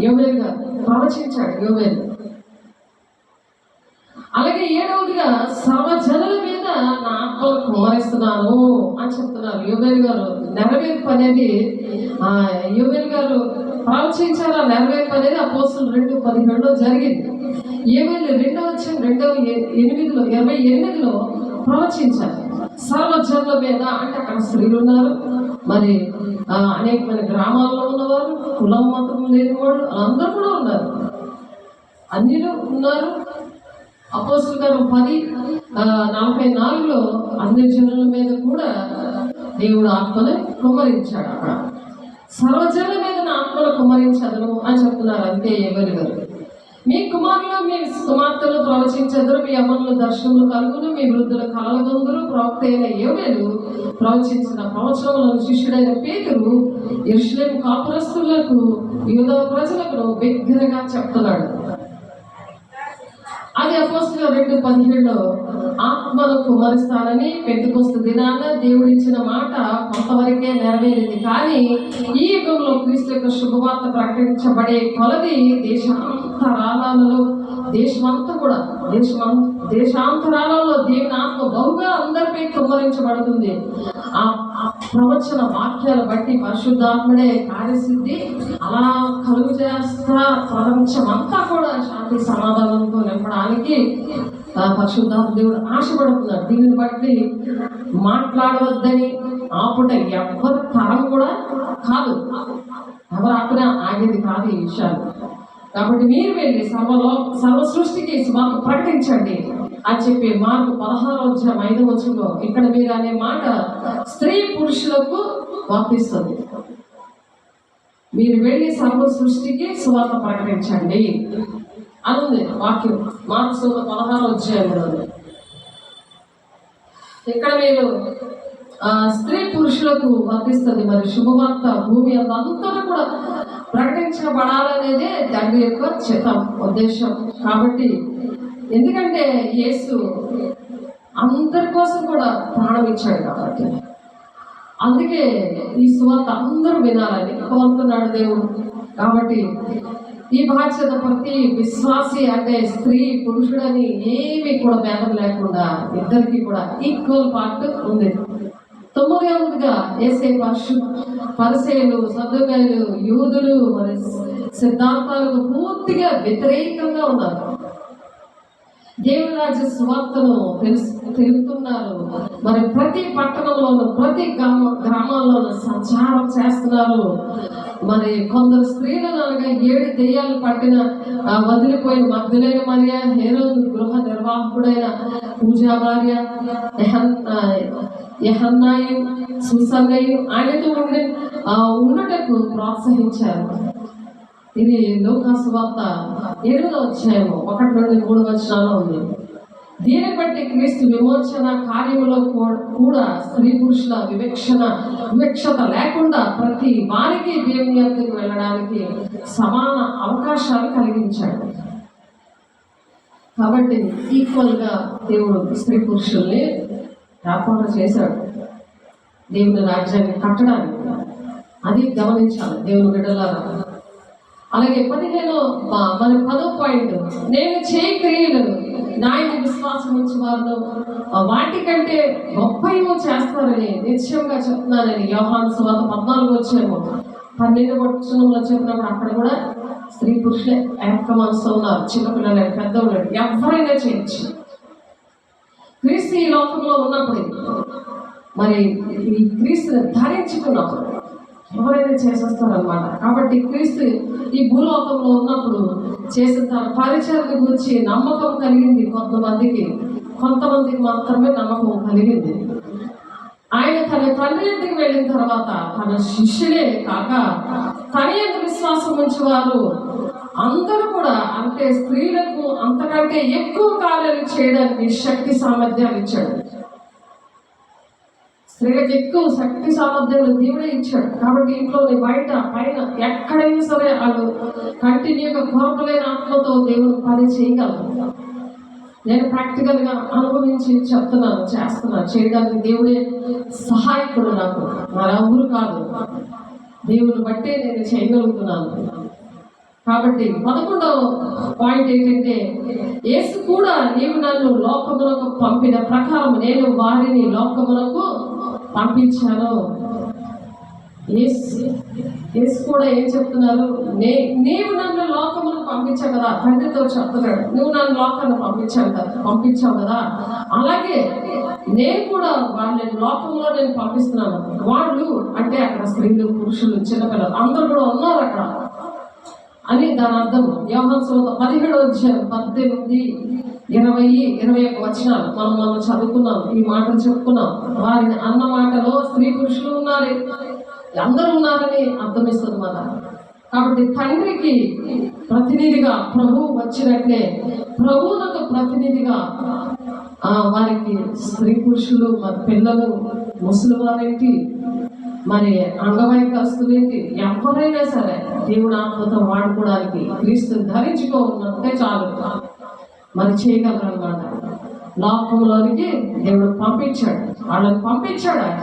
Speaker 1: యోవేలుగా ప్రవచించాడు యోవేలు. అలాగే 7వదిగా సర్వజనుల మీద నా ఆత్మను కుమ్మరిస్తున్నాను అని చెప్తున్నారు యోవేలు గారు. నెరవేర్పు అనేది యోవేలు గారు ప్రవచించారు. ఆ నెరవేర్పు అనేది అపోస్తులు 2:17 జరిగింది. యోవేలు 2:28 ప్రవచించారు. సర్వజనుల మీద అంటే అక్కడ స్త్రీలు ఉన్నారు, మరి అనేకమైన గ్రామాల్లో ఉన్నవారు, కులం మతం లేని వాళ్ళు అందరూ కూడా ఉన్నారు, అన్యులు ఉన్నారు. అపోస్తుల గారు 10:44 అన్ని జనుల మీద కూడా దేవుడు ఆత్మను కుమ్మరించాడు. అక్కడ సర్వజనుల మీద నా ఆత్మను కుమ్మరించదును అని చెప్తున్నారు. అంతే యోవేలు గారు. మీ కుమారులు మీ కుమార్తెలు ప్రవచించెదరు, మీ అమ్మలు దర్శనములు కలుగును, మీ వృద్ధుల కలగొందురు. ప్రవక్త అయిన యోవేలు ప్రవచించిన ప్రవచనములను శిష్యుడైన పేతురు యెరూషలేము కాపురస్తులకు యూదా ప్రజలకు బిగ్గరగా చెప్తున్నాడు. అది అపోస్తుల 2:17 ఆత్మను కుమ్మరిస్తానని పెంతెకొస్తు దినాన దేవుడిచ్చిన మాట కొంతవరకే నెరవేరింది. కానీ ఈ యుగంలో క్రీస్తు యొక్క శుభవార్త ప్రకటించబడే కొలది దేశాంతరాలలో దేవుని ఆత్మ బహుగా అందరిపై కుమ్మరించబడుతుంది. ఆ ప్రవచన వాక్యాలు బట్టి పరిశుద్ధాత్ముడే కార్యసిద్ధి అలా కలుగు చేస్తా ప్రపంచమంతా కూడా శాంతి సమాధానంతో నింపడానికి పరిశుద్ధాత్మ దేవుడు ఆశపడుతున్నాడు. దీనిని బట్టి మాట్లాడవద్దని ఆపుట ఎవరి తరం కూడా కాదు, ఎవరు ఆపినా ఆగేది కాదు ఈ విషయాలు. కాబట్టి మీరు వెళ్ళి సర్వ సృష్టికి సువార్త ప్రకటించండి అని చెప్పి మార్కు 16:5 ఇక్కడ మీరు అనే మాట స్త్రీ పురుషులకు వర్తిస్తుంది. మీరు వెళ్ళి సర్వ సృష్టికి సువార్త ప్రకటించండి అనుంది వాక్యం. మార్కు 16:5 ఇక్కడ మీరు స్త్రీ పురుషులకు వర్తిస్తుంది. మరి శుభవార్త భూమి అంతా కూడా ప్రకటించబడాలనేదే తండ్రి యొక్క చిత్తం, ఉద్దేశం. కాబట్టి ఎందుకంటే యేసు అందరి కోసం కూడా ప్రాణం ఇచ్చాడు కాబట్టి అందుకే ఈ సువార్త అందరూ వినాలని కోరుతున్నాడు దేవుడు. కాబట్టి ఈ బాధ్యత ప్రతి విశ్వాసి అంటే స్త్రీ పురుషుడని ఏమీ కూడా భేదం లేకుండా ఇద్దరికి కూడా ఈక్వల్ పార్ట్ ఉంది. 9వదిగా యేసే పరిసయ్యులు, సద్దుకాయులు, యూదులు మరి సిద్ధాంతాలకు పూర్తిగా వ్యతిరేకంగా ఉన్నారు. దేవుని రాజ్య సువార్తను తెలుపుతున్నారు. మరి ప్రతి పట్టణంలోనూ ప్రతి గ్రామాల్లోనూ సంచారం చేస్తున్నారు. మరి కొందరు స్త్రీలను అనగా 7 దెయ్యాలు పట్టిన వదిలిపోయిన మగ్ధులైన మరియ, హేరోదు గృహ నిర్వాహకుడైన పూజా భార్య యెహన్నాయు, సుసన్నయు ఆయనతో ఉండటకు ప్రోత్సహించారు. ఇది లూకా సువార్త 7వ అధ్యాయము 1 నుండి 3 వచనాల్లో ఉంది. దీన్ని బట్టి క్రీస్తు విమోచన కార్యములో కూడా స్త్రీ పురుషుల వివక్షత లేకుండా ప్రతి వారికి దేవుని యొద్దకు వెళ్ళడానికి సమాన అవకాశాలు కలిగించాడు. కాబట్టి ఈక్వల్గా దేవుడు స్త్రీ పురుషుల్ని ఏర్పాటు చేశాడు దేవుని రాజ్యాన్ని కట్టడానికి. అది గమనించాలి దేవుని బిడ్డలారా. అలాగే 10వ పాయింట్, నేను చేయి క్రియలు నాయన విశ్వాసం ఉంచి వారు వాటికంటే గొప్పయో చేస్తారని నిశ్చయంగా చెప్తున్నానని యోహాను సువార్త 14వ అధ్యాయము 12వ వచనంలో చెప్పినప్పుడు అక్కడ కూడా స్త్రీ పురుషులే ఏక మనసుతో ఉన్నారు. చిన్నపిల్లలు, పెద్దవాళ్ళు ఎవరైనా చేయొచ్చు. క్రీస్తు ఈ లోకంలో ఉన్నప్పుడు, మరి ఈ క్రీస్తుని ధరించుకున్నప్పుడు ఎవరైనా చేసేస్తారనమాట. కాబట్టి క్రీస్తు ఈ భూలోకంలో ఉన్నప్పుడు చేసిన తన పరిచర్య గురించి నమ్మకం కలిగింది కొంతమందికి మాత్రమే నమ్మకం కలిగింది. ఆయన తన తండ్రి ఇంటికి వెళ్ళిన తర్వాత తన శిష్యులే కాక తన యొక్క విశ్వాసం ఉంచేవారు అందరూ కూడా, అంటే స్త్రీలకు అంతకంటే ఎక్కువ కార్యాలు చేయడానికి శక్తి సామర్థ్యాలు ఇచ్చాడు. స్త్రీలకు ఎక్కువ శక్తి సామర్థ్యాలు దేవుడే ఇచ్చాడు. కాబట్టి ఇంట్లోని బయట పైన ఎక్కడైనా సరే వాళ్ళు కంటిన్యూగా కోరపలేని ఆత్మతో దేవుడు పని చేయగలరు. నేను ప్రాక్టికల్గా అనుభవించి చేస్తున్నాను చేయడానికి దేవుడే సహాయకుడు. నాకు మరెవరు కాదు, దేవుని బట్టే నేను చేయగలుగుతున్నాను. కాబట్టి 11వ పాయింట్ ఏంటంటే, యేసు కూడా నీవు నన్ను లోకమునకు పంపిన ప్రకారం నేను వారిని లోకమునకు పంపించాను. యేసు కూడా ఏం చెప్తున్నారు? నీవు నన్ను లోకమునకు పంపించావు కదా, తండ్రితో చెప్తున్నాడు. నువ్వు నన్ను లోకాన్ని పంపించావు కదా, అలాగే నేను కూడా వాళ్ళని లోకంలో నేను పంపిస్తున్నాను. వాళ్ళు అంటే అక్కడ స్త్రీలు, పురుషులు, చిన్నపిల్లలు అందరూ కూడా ఉన్నారు అక్కడ అని దాని అర్థం. యోహాను సువార్త 17వ అధ్యాయం 18, 20, 21 వచనాలు మనం చదువుకున్నాం. ఈ మాటలు చెప్పుకున్నాం. వారిని అన్న మాటలో స్త్రీ పురుషులు ఉన్నారు, అందరూ ఉన్నారని అర్థమిస్తుంది మన. కాబట్టి తండ్రికి ప్రతినిధిగా ప్రభువు వచ్చినట్లే ప్రభువులకు ప్రతినిధిగా వారికి స్త్రీ పురుషులు, మరి పిల్లలు, ముసలి వారేంటి, మరి అంగవైకస్తులేంటి, ఎవరైనా సరే దేవుని ఆత్మతో వాడుకోవడానికి క్రీస్తుని ధరించుకోవాలంటే చాలు మరి చేయగలరు అనమాట. లోకంలోనికి దేవుడు పంపించాడు, వాళ్ళని పంపించాడు. ఆయన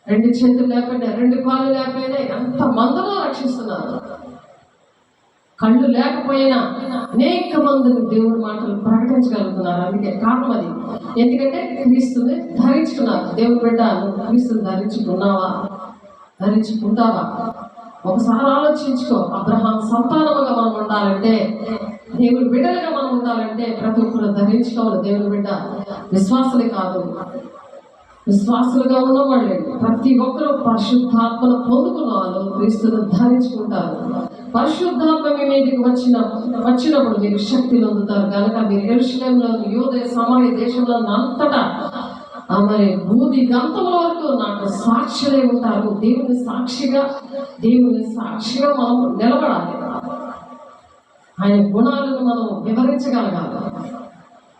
Speaker 1: 2 చేతులు లేకపోయినా 2 కాళ్ళు లేకపోయినా ఎంత మందిలో రక్షిస్తున్నారు. కళ్ళు లేకపోయినా అనేక మందిని దేవుడి మాటలు ప్రకటించగలుగుతున్నారు. అందుకే కారణం అది. ఎందుకంటే క్రీస్తుని ధరించుకున్నారు. దేవుడి బిడ్డ, క్రీస్తుని ధరించుకుంటావా? ఒకసారి ఆలోచించుకో. అబ్రహాం సంతానముగా మనం ఉండాలంటే, దేవుని బిడ్డలుగా మనం ఉండాలంటే ప్రతి ఒక్కరు ధరించుకోవాలి. దేవుని బిడ్డ విశ్వాసులే కాదు, విశ్వాసులుగా ఉన్నవాళ్ళు ప్రతి ఒక్కరూ పరిశుద్ధాత్మను పొందుకున్న వాళ్ళు క్రీస్తును ధరించుకుంటారు. పరిశుద్ధాత్మ మీ మీదకి వచ్చినప్పుడు మీరు శక్తిని పొందుతారు. కనుక మీరు యెరూషలేములో, యూదయ సమరయ దేశంలో అంతటా మరి భూమి గంతముల వరకు నాకు సాక్షులే ఉంటారు. దేవుని సాక్షిగా మనం నిలబడాలి. ఆయన గుణాలను మనం వివరించగలగాలి.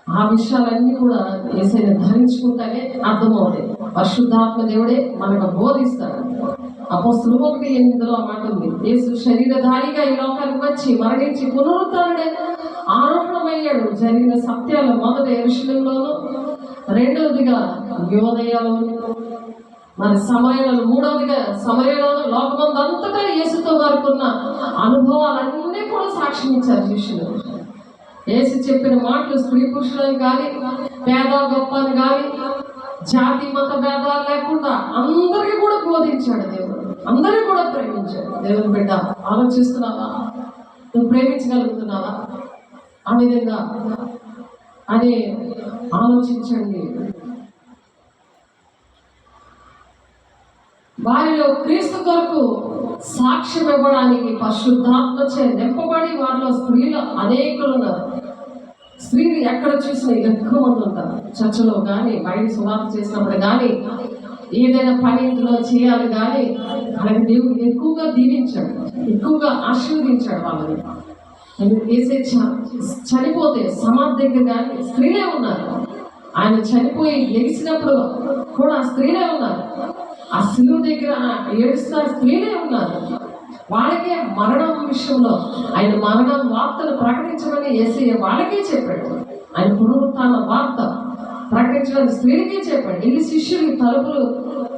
Speaker 1: ఆ విషయాలన్నీ కూడా యేసయ్యను ధరించుకుంటేనే అర్థమవుతాయి. పరిశుద్ధాత్మ దేవుడే మనకు బోధిస్తాడు. అపోస్తలుల 1:8 మాట ఉంది, యేసు శరీరధారిగా ఈ లోకానికి వచ్చి మరణించి పునరుత్థానుడై ఆరోహణమయ్యాడు. జరిగిన సత్యాలు మొదట యెరూషలేములోను, రెండవదిగా యూదయలోను, మరి సమరయలో, మూడవదిగా సమరయలోను, లోకమందంతటా యేసుతో వరకు ఉన్న అనుభవాలన్నీ కూడా సాక్ష్యం ఇచ్చారు శిష్యులు. యేసు చెప్పిన మాటలు స్త్రీ పురుషులని కానీ, పేద గొప్ప అని కానీ, జాతి మత భేదాలు లేకుండా అందరికీ కూడా బోధించాడు దేవుడు. అందరికీ కూడా ప్రేమించాడు. దేవుని బిడ్డ, ఆలోచిస్తున్నావా? నువ్వు ప్రేమించగలుగుతున్నావా? ఆ విధంగా అని ఆలోచించండి. వారిలో క్రీస్తు కొరకు సాక్ష్యం ఇవ్వడానికి పరిశుద్ధాత్మచే నింపబడి వారిలో స్త్రీలు అనేకులు ఉన్నారు. స్త్రీలు ఎక్కడ చూసినా ఎక్కువ మంది ఉంటారు. చర్చలో కానీ, బయట సువార్త చేసినప్పుడు కానీ, ఏదైనా పని ఇంట్లో చేయాలి కానీ, అలాగే దేవుడు ఎక్కువగా దీవించాడు, ఎక్కువగా ఆశీర్వదించాడు వాళ్ళని. వేసే చనిపోతే సమాధి దగ్గర కానీ స్త్రీలే ఉన్నారు. ఆయన చనిపోయి లెగిసినప్పుడు కూడా స్త్రీలే ఉన్నారు. ఆ శిలువ దగ్గర ఏడుస్తున్న స్త్రీలే ఉన్నారు. వాళ్ళకే మరణం విషయంలో ఆయన మరణం వార్తను ప్రకటించమని యేసయ్య వాళ్ళకే చెప్పాడు. ఆయన పునరుత్థాన వార్త ప్రకటించడానికి స్త్రీలకే చెప్పాడు. ఇది శిష్యులకి తలుపులు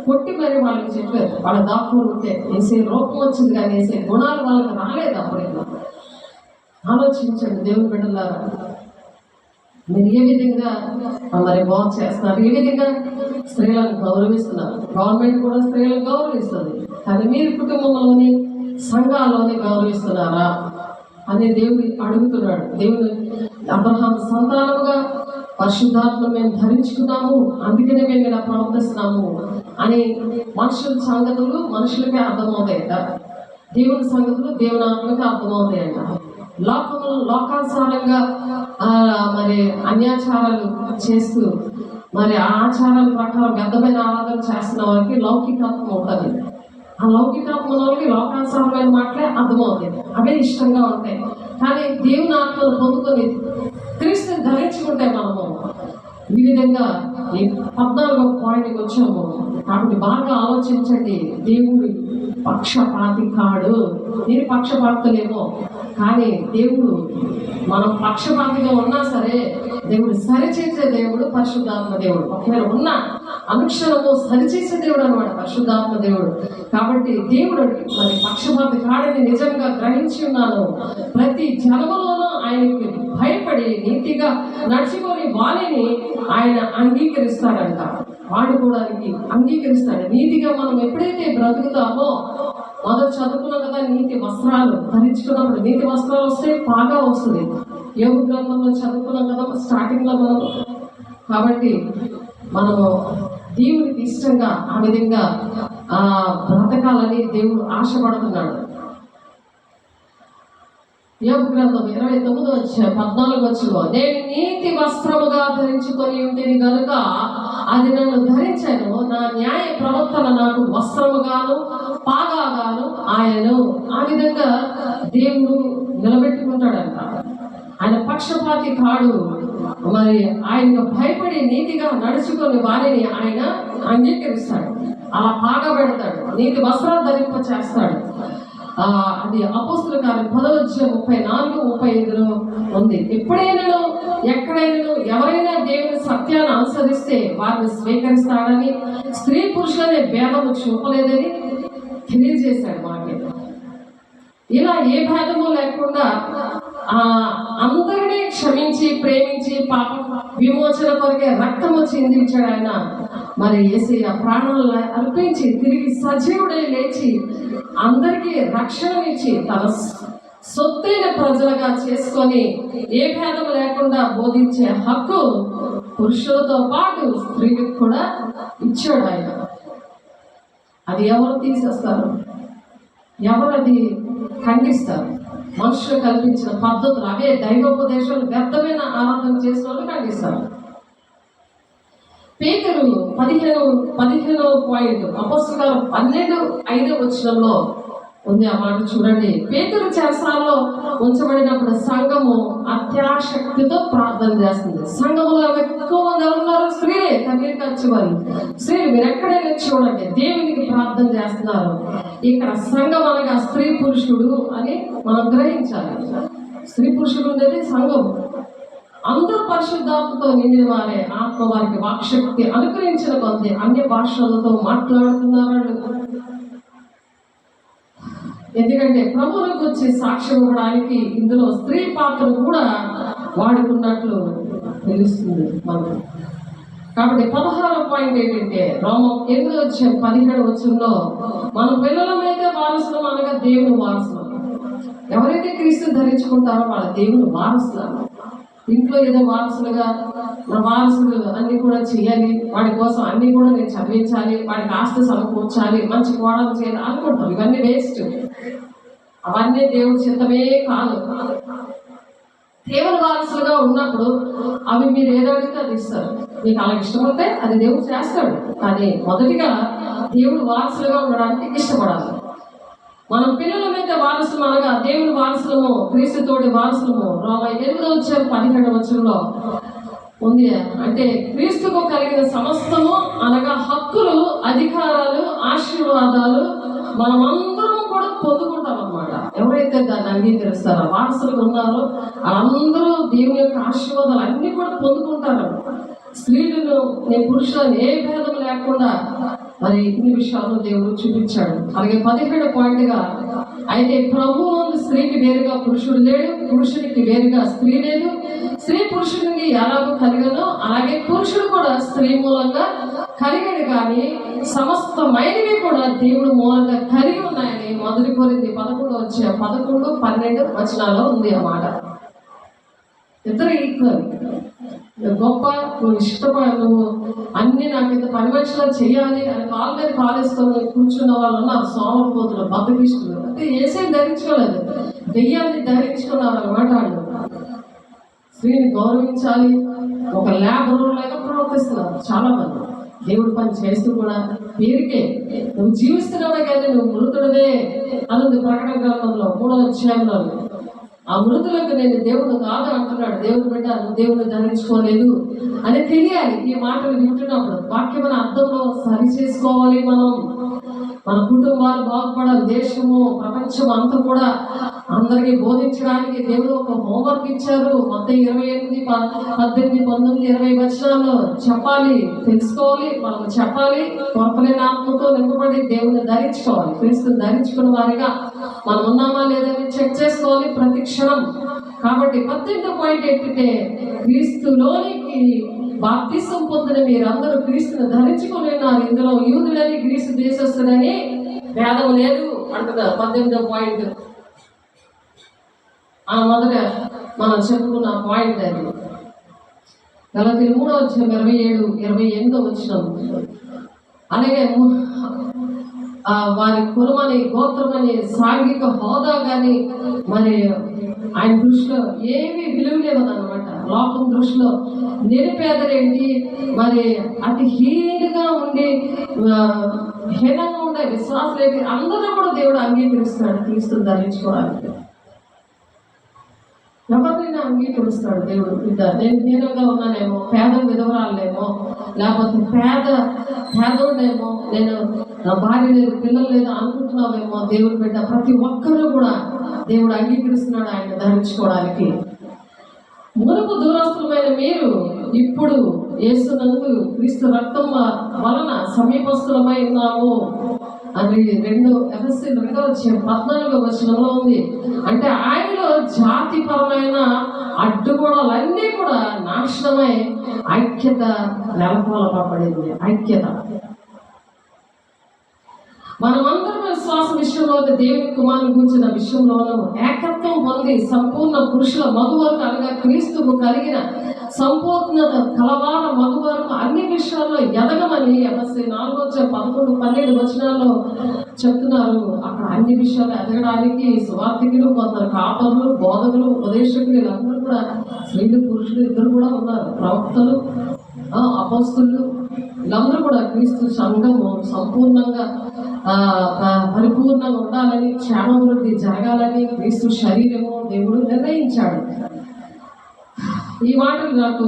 Speaker 1: కొట్టి మరి వాళ్ళకి చెప్పారు. వాళ్ళ దాక్కుని ఉంటే వేసే రూపం వచ్చింది కానీ వేసే గుణాలు వాళ్ళకి రాలేదు. అప్పుడు ఆలోచించండి దేవుని బిడ్డలారా, మీరు ఏ విధంగా మరి వాక్ చేస్తున్నారు, ఏ విధంగా స్త్రీలను గౌరవిస్తున్నారు. గవర్నమెంట్ కూడా స్త్రీలను గౌరవిస్తుంది, కానీ మీరు కుటుంబంలోని సంఘాల్లోనే గౌరవిస్తున్నారా అని దేవుడు అడుగుతున్నాడు. దేవుడు అబ్రహాం సంతానముగా పరిశుద్ధాత్మ మేము ధరించుకున్నాము, అందుకనే మేము ఇలా ప్రవర్తిస్తున్నాము అని మనుషుల సంగతులు మనుషులకే అర్థమవుతాయట, దేవుని సంగతులు దేవుని ఆత్మకి అర్థమవుతాయట. లోకానుసారంగా మరి అన్యాచారాలు చేస్తూ మరి ఆ ఆచారాల ప్రకారం వ్యర్థమైన ఆరాధన చేస్తున్న వారికి లౌకికత్వం ఉంటుంది. ఆ లౌకికత్వం వాళ్ళకి లోకానుసారమైన మాటలే అర్థమవుతాయి, అవే ఇష్టంగా ఉంటాయి. కానీ దేవుని ఆత్మను పొందుకొని క్రీస్తుని ధరించుకుంటే మనము ఈ విధంగా ఈ 14వ పాయింట్కి వచ్చాము. కాబట్టి బాగా ఆలోచించండి. దేవుడు పక్షపాతి కాడు. మీరు పక్షపాతులేమో, కానీ దేవుడు మనం పక్షపాతిగా ఉన్నా సరే దేవుడు సరిచేసే దేవుడు పరిశుద్ధాత్మ దేవుడు. ఒకవేళ ఉన్నా అనుక్షణము సరిచేసే దేవుడు అనమాట పరిశుద్ధాత్మ దేవుడు. కాబట్టి దేవుడు మరి పక్షపాతి కాడని నిజంగా గ్రహించి ఉన్నాను. ప్రతి జన్మలోనూ ఆయనకి భయపడి నీతిగా నడుచుకొని వాణిని ఆయన అంగీకరిస్తాడంట, వాడుకోవడానికి అంగీకరిస్తాడు. నీతిగా మనం ఎప్పుడైతే బ్రతుకుతామో, మొదట చదువుకున్నాం కదా, నీతి వస్త్రాలు ధరించుకున్నప్పుడు నీతి వస్త్రాలు వస్తే బాగా వస్తుంది. యోగ గ్రంథంలో చదువుకున్నాం కదా స్టార్టింగ్లో మనం. కాబట్టి మనము దేవునికి ఇష్టంగా ఆ విధంగా బ్రతకాలని దేవుడు ఆశపడుతున్నాడు. యోగ గ్రంథం 29:14 నేను నీతి వస్త్రముగా ధరించుకొని ఉంటుంది కనుక అది నన్ను ధరించాను, నా న్యాయ ప్రవర్తన నాకు వస్త్రముగాను పాగాగాను ఆయను. ఆ విధంగా దేవుడు నిలబెట్టుకుంటాడంట. ఆయన పక్షపాతి కాడు. మరి ఆయనకు భయపడి నీతిగా నడుచుకొని వారిని ఆయన అంగీకరిస్తాడు, అలా పాగబెడతాడు, నీతి వస్త్రాలు ధరింప చేస్తాడు. అది అపోస్తుల కార్యం 10:34-35 ఉంది. ఎప్పుడైనా ఎక్కడైనా ఎవరైనా దేవుని సత్యాన్ని అనుసరిస్తే వారిని స్వీకరిస్తాడని, స్త్రీ పురుషులనే భేదము చూపలేదని తెలియజేశాడు మాకే. ఇలా ఏ భేదము లేకుండా అందరినీ క్షమించి ప్రేమించి పాప విమోచన కొరకే రక్తము చిందించాడు ఆయన. మరి యేసయ్య ప్రాణాలను అర్పించి తిరిగి సజీవుడై లేచి అందరికీ రక్షణ ఇచ్చి తన సొత్తైన ప్రజలుగా చేసుకొని ఏ భేదం లేకుండా బోధించే హక్కు పురుషులతో పాటు స్త్రీలకు కూడా ఇచ్చాడు ఆయన. అది ఎవరు తీసేస్తారు, ఎవరు అది ఖండిస్తారు? మనుషులు కల్పించిన పద్ధతులు అవే దైవోపదేశాలు వ్యర్థమైన ఆరాధన చేసిన వాళ్ళు ఖండిస్తారు. పేతురు 15వ పాయింట్ అపోస్తలుల కార్యం 12:5 ఉంది. ఆ మాట చూడండి. పేతురు చెరసాలలో ఉంచబడినప్పుడు సంఘము అత్యాశక్తితో ప్రార్థన చేస్తుంది. సంఘములో ఎక్కువ మంది ఉన్నారు స్త్రీలే, కన్నీరు ఖర్చు వాళ్ళు స్త్రీలు. మీరు ఎక్కడైనా చూడండి, దేవునికి ప్రార్థన చేస్తున్నారు. ఇక్కడ సంఘం అనగా స్త్రీ పురుషుడు అని మనం గ్రహించాలి. స్త్రీ పురుషుడు ఉండేది సంఘం. అందరూ పరిశుద్ధాత్మతో నిండిన వారే, ఆత్మ వారికి వాక్శక్తి అనుగ్రహించిన కొద్ది అన్య భాషలతో మాట్లాడుతున్నారు. ఎందుకంటే ప్రభువును గురించి సాక్ష్యం ఇవ్వడానికి ఇందులో స్త్రీ పాత్రను కూడా వాడుకున్నట్లు తెలుస్తుంది మనకు. కాబట్టి 16వ పాయింట్ ఏంటంటే రోమం 8:17 మన పిల్లలమైతే వారసులం అనగా దేవుని వారసులం. ఎవరైతే క్రీస్తుని ధరించుకుంటారో వాళ్ళ దేవుని వారసులు. ఇంట్లో ఏదో వారసులుగా నా వారసులు అన్ని కూడా చేయాలి, వాడి కోసం అన్ని కూడా నేను చదివించాలి, వాడికి ఆస్తి సమకూర్చాలి, మంచి కోడలు చేయాలి అనుకుంటాం. ఇవన్నీ వేస్ట్. అవన్నీ దేవుడి చిత్తమే కాదు. దేవుని వారసులుగా ఉన్నప్పుడు అవి మీరు ఏదో అడిగితే అది ఇస్తారు. మీకు అలా ఇష్టమైతే అది దేవుడు చేస్తాడు. కానీ మొదటిగా దేవుడు వారసులుగా ఉండడానికి ఇష్టపడాలి. మనం పిల్లల మీద వారసులు అనగా దేవుని వారసులము, క్రీస్తుతోటి వారసులము. రోమా 8:17 ఉంది. అంటే క్రీస్తుకు కలిగిన సమస్తము అనగా హక్కులు, అధికారాలు, ఆశీర్వాదాలు మనమందరం కూడా పొందుకుంటాం అన్నమాట. ఎవరైతే దాన్ని అంగీకరిస్తారో, వారసులుగా ఉన్నారో వాళ్ళందరూ దేవుని యొక్క ఆశీర్వాదాలు అన్ని కూడా పొందుకుంటారు. స్త్రీలను నేను పురుషులను ఏ భేదం లేకుండా మరి ఇన్ని విషయాల్లో దేవుడు చూపించాడు. అలాగే 17వ పాయింట్గా, అయితే ప్రభువు స్త్రీకి వేరుగా పురుషుడు లేడు, పురుషుడికి వేరుగా స్త్రీ లేదు. స్త్రీ పురుషుడికి ఎలాగో కలిగనో అలాగే పురుషుడు కూడా స్త్రీ మూలంగా కలిగాడు. కానీ సమస్తమైనవి కూడా దేవుడు మూలంగా కలిగి ఉన్నాయని 1 కొరింథీ 11:12 ఉంది అన్నమాట. ఇద్దరు ఈక్వల్. గొప్ప, నువ్వు ఇష్టపడ, నువ్వు అన్ని నాకు ఇంత పని మనుషులు చేయాలి అని కాళ్ళ మీద కాలేసుకొని కూర్చున్న వాళ్ళు ఉన్నారు. సోమరిపోతులు, బద్దకిష్టులు. అంటే ఏసేం ధరించుకోలేదు, దెయ్యాన్ని ధరించుకున్నారు అన్నమాట. వాళ్ళు స్త్రీని గౌరవించాలి, ఒక లేబర్ లాగా ప్రవర్తిస్తున్నారు చాలా మంది. దేవుడి పని చేస్తూ కూడా పేరుకే నువ్వు జీవిస్తున్నావే కానీ నువ్వు మృతుడివే అని ప్రకటన గ్రంథంలో 3వ అధ్యాయంలో. ఆ మృతులకు నేను దేవుడు కాదు అంటున్నాడు. దేవుడు బిడ్డ, నువ్వు దేవుడిని ధరించుకోలేదు అని తెలియాలి. ఈ మాటలు వింటున్నప్పుడు వాక్యమైన అర్థంలో సరి చేసుకోవాలి. మన కుటుంబాలు బాగుపడాలి, దేశము ప్రపంచం అంతా కూడా అందరికీ బోధించడానికి దేవుడు ఒక హోంవర్క్ ఇచ్చారు. మొత్తం 28, 18, 19, 20 వచనాల్లో చెప్పాలి, తెలుసుకోవాలి, మనం చెప్పాలి. కొరపలేని ఆత్మతో నింపబడి దేవుని ధరించుకోవాలి. క్రీస్తుని ధరించుకున్న వారిగా మనం ఉన్నామా లేదని చెక్ చేసుకోవాలి ప్రతి క్షణం. కాబట్టి 18వ పాయింట్ ఏంటంటే, క్రీస్తులోనికి బాప్తిసం పొందిన మీరందరూ క్రీస్తుని ధరించుకొని ఉన్నారు. ఇందులో యూదులని గ్రీసు దేశస్తులని భేదం లేదు అంటున్నారు. 18వ పాయింట్ మొదట మనం చెప్పుకున్న పాయింట్ అది. గలతీయులు 3:27-28 అలాగే వారి కులమని, గోత్రమని, సాంఘిక హోదా కానీ మరి ఆయన దృష్టిలో ఏమీ విలువ లేవన్నమాట. లోకం దృష్టిలో నిరుపేదలేంటి, మరి అతి హీనంగా ఉండి హీనంగా ఉండే విశ్వాసులేంటి, అందరూ కూడా దేవుడు అంగీకరిస్తున్నాడు క్రీస్తుని ధరించుకోవడానికి. ఎవరినైనా అంగీకరిస్తాడు దేవుడు. నేను హీనంగా ఉన్నానేమో, పేద విధవరాలేమో, లేకపోతే పేదోడేమో, నేను నా భార్య లేదు, పిల్లలు లేదు అనుకుంటున్నావేమో, దేవుడు బిడ్డ ప్రతి ఒక్కరూ కూడా దేవుడు అంగీకరిస్తున్నాడు ఆయన ధరించుకోవడానికి. మునుపు దూరస్తులమైన మీరు ఇప్పుడు యేసునందు క్రీస్తు రక్తం వలన సమీపస్తులమై ఉన్నాము అని 2 ఎఫెసీ 2:14 ఉంది. అంటే ఆయనలో జాతిపరమైన అడ్డుగోడలన్నీ కూడా నాశనమై ఐక్యత నెలకొల్పబడింది. ఐక్యత మనమందరం విశ్వాస విషయంలో, దేవుని కుమారుని గురించిన విషయంలోనూ ఏకత్వం పొంది సంపూర్ణ పురుషుల మగు వరకు అనగా క్రీస్తుకు కలిగిన సంపూర్ణత కలవాల మగు వరకు అన్ని విషయాల్లో ఎదగమని ఎఫెసీ 4:11-12 చెప్తున్నారు. అక్కడ అన్ని విషయాలు ఎదగడానికి సువార్థికులు, కొందరు కాపరులు, బోధకులు, ఉపదేశకులు వీళ్ళందరూ కూడా స్త్రీలు పురుషులు ఇద్దరు కూడా ఉన్నారు. ప్రవక్తలు, అపోస్తలులు వీళ్ళందరూ కూడా క్రీస్తు సంఘము సంపూర్ణంగా పరిపూర్ణంగా ఉండాలని, క్షేమాభివృద్ధి జరగాలని క్రీస్తు శరీరము దేవుడు నిర్ణయించాడు. ఈ మాటలు నాకు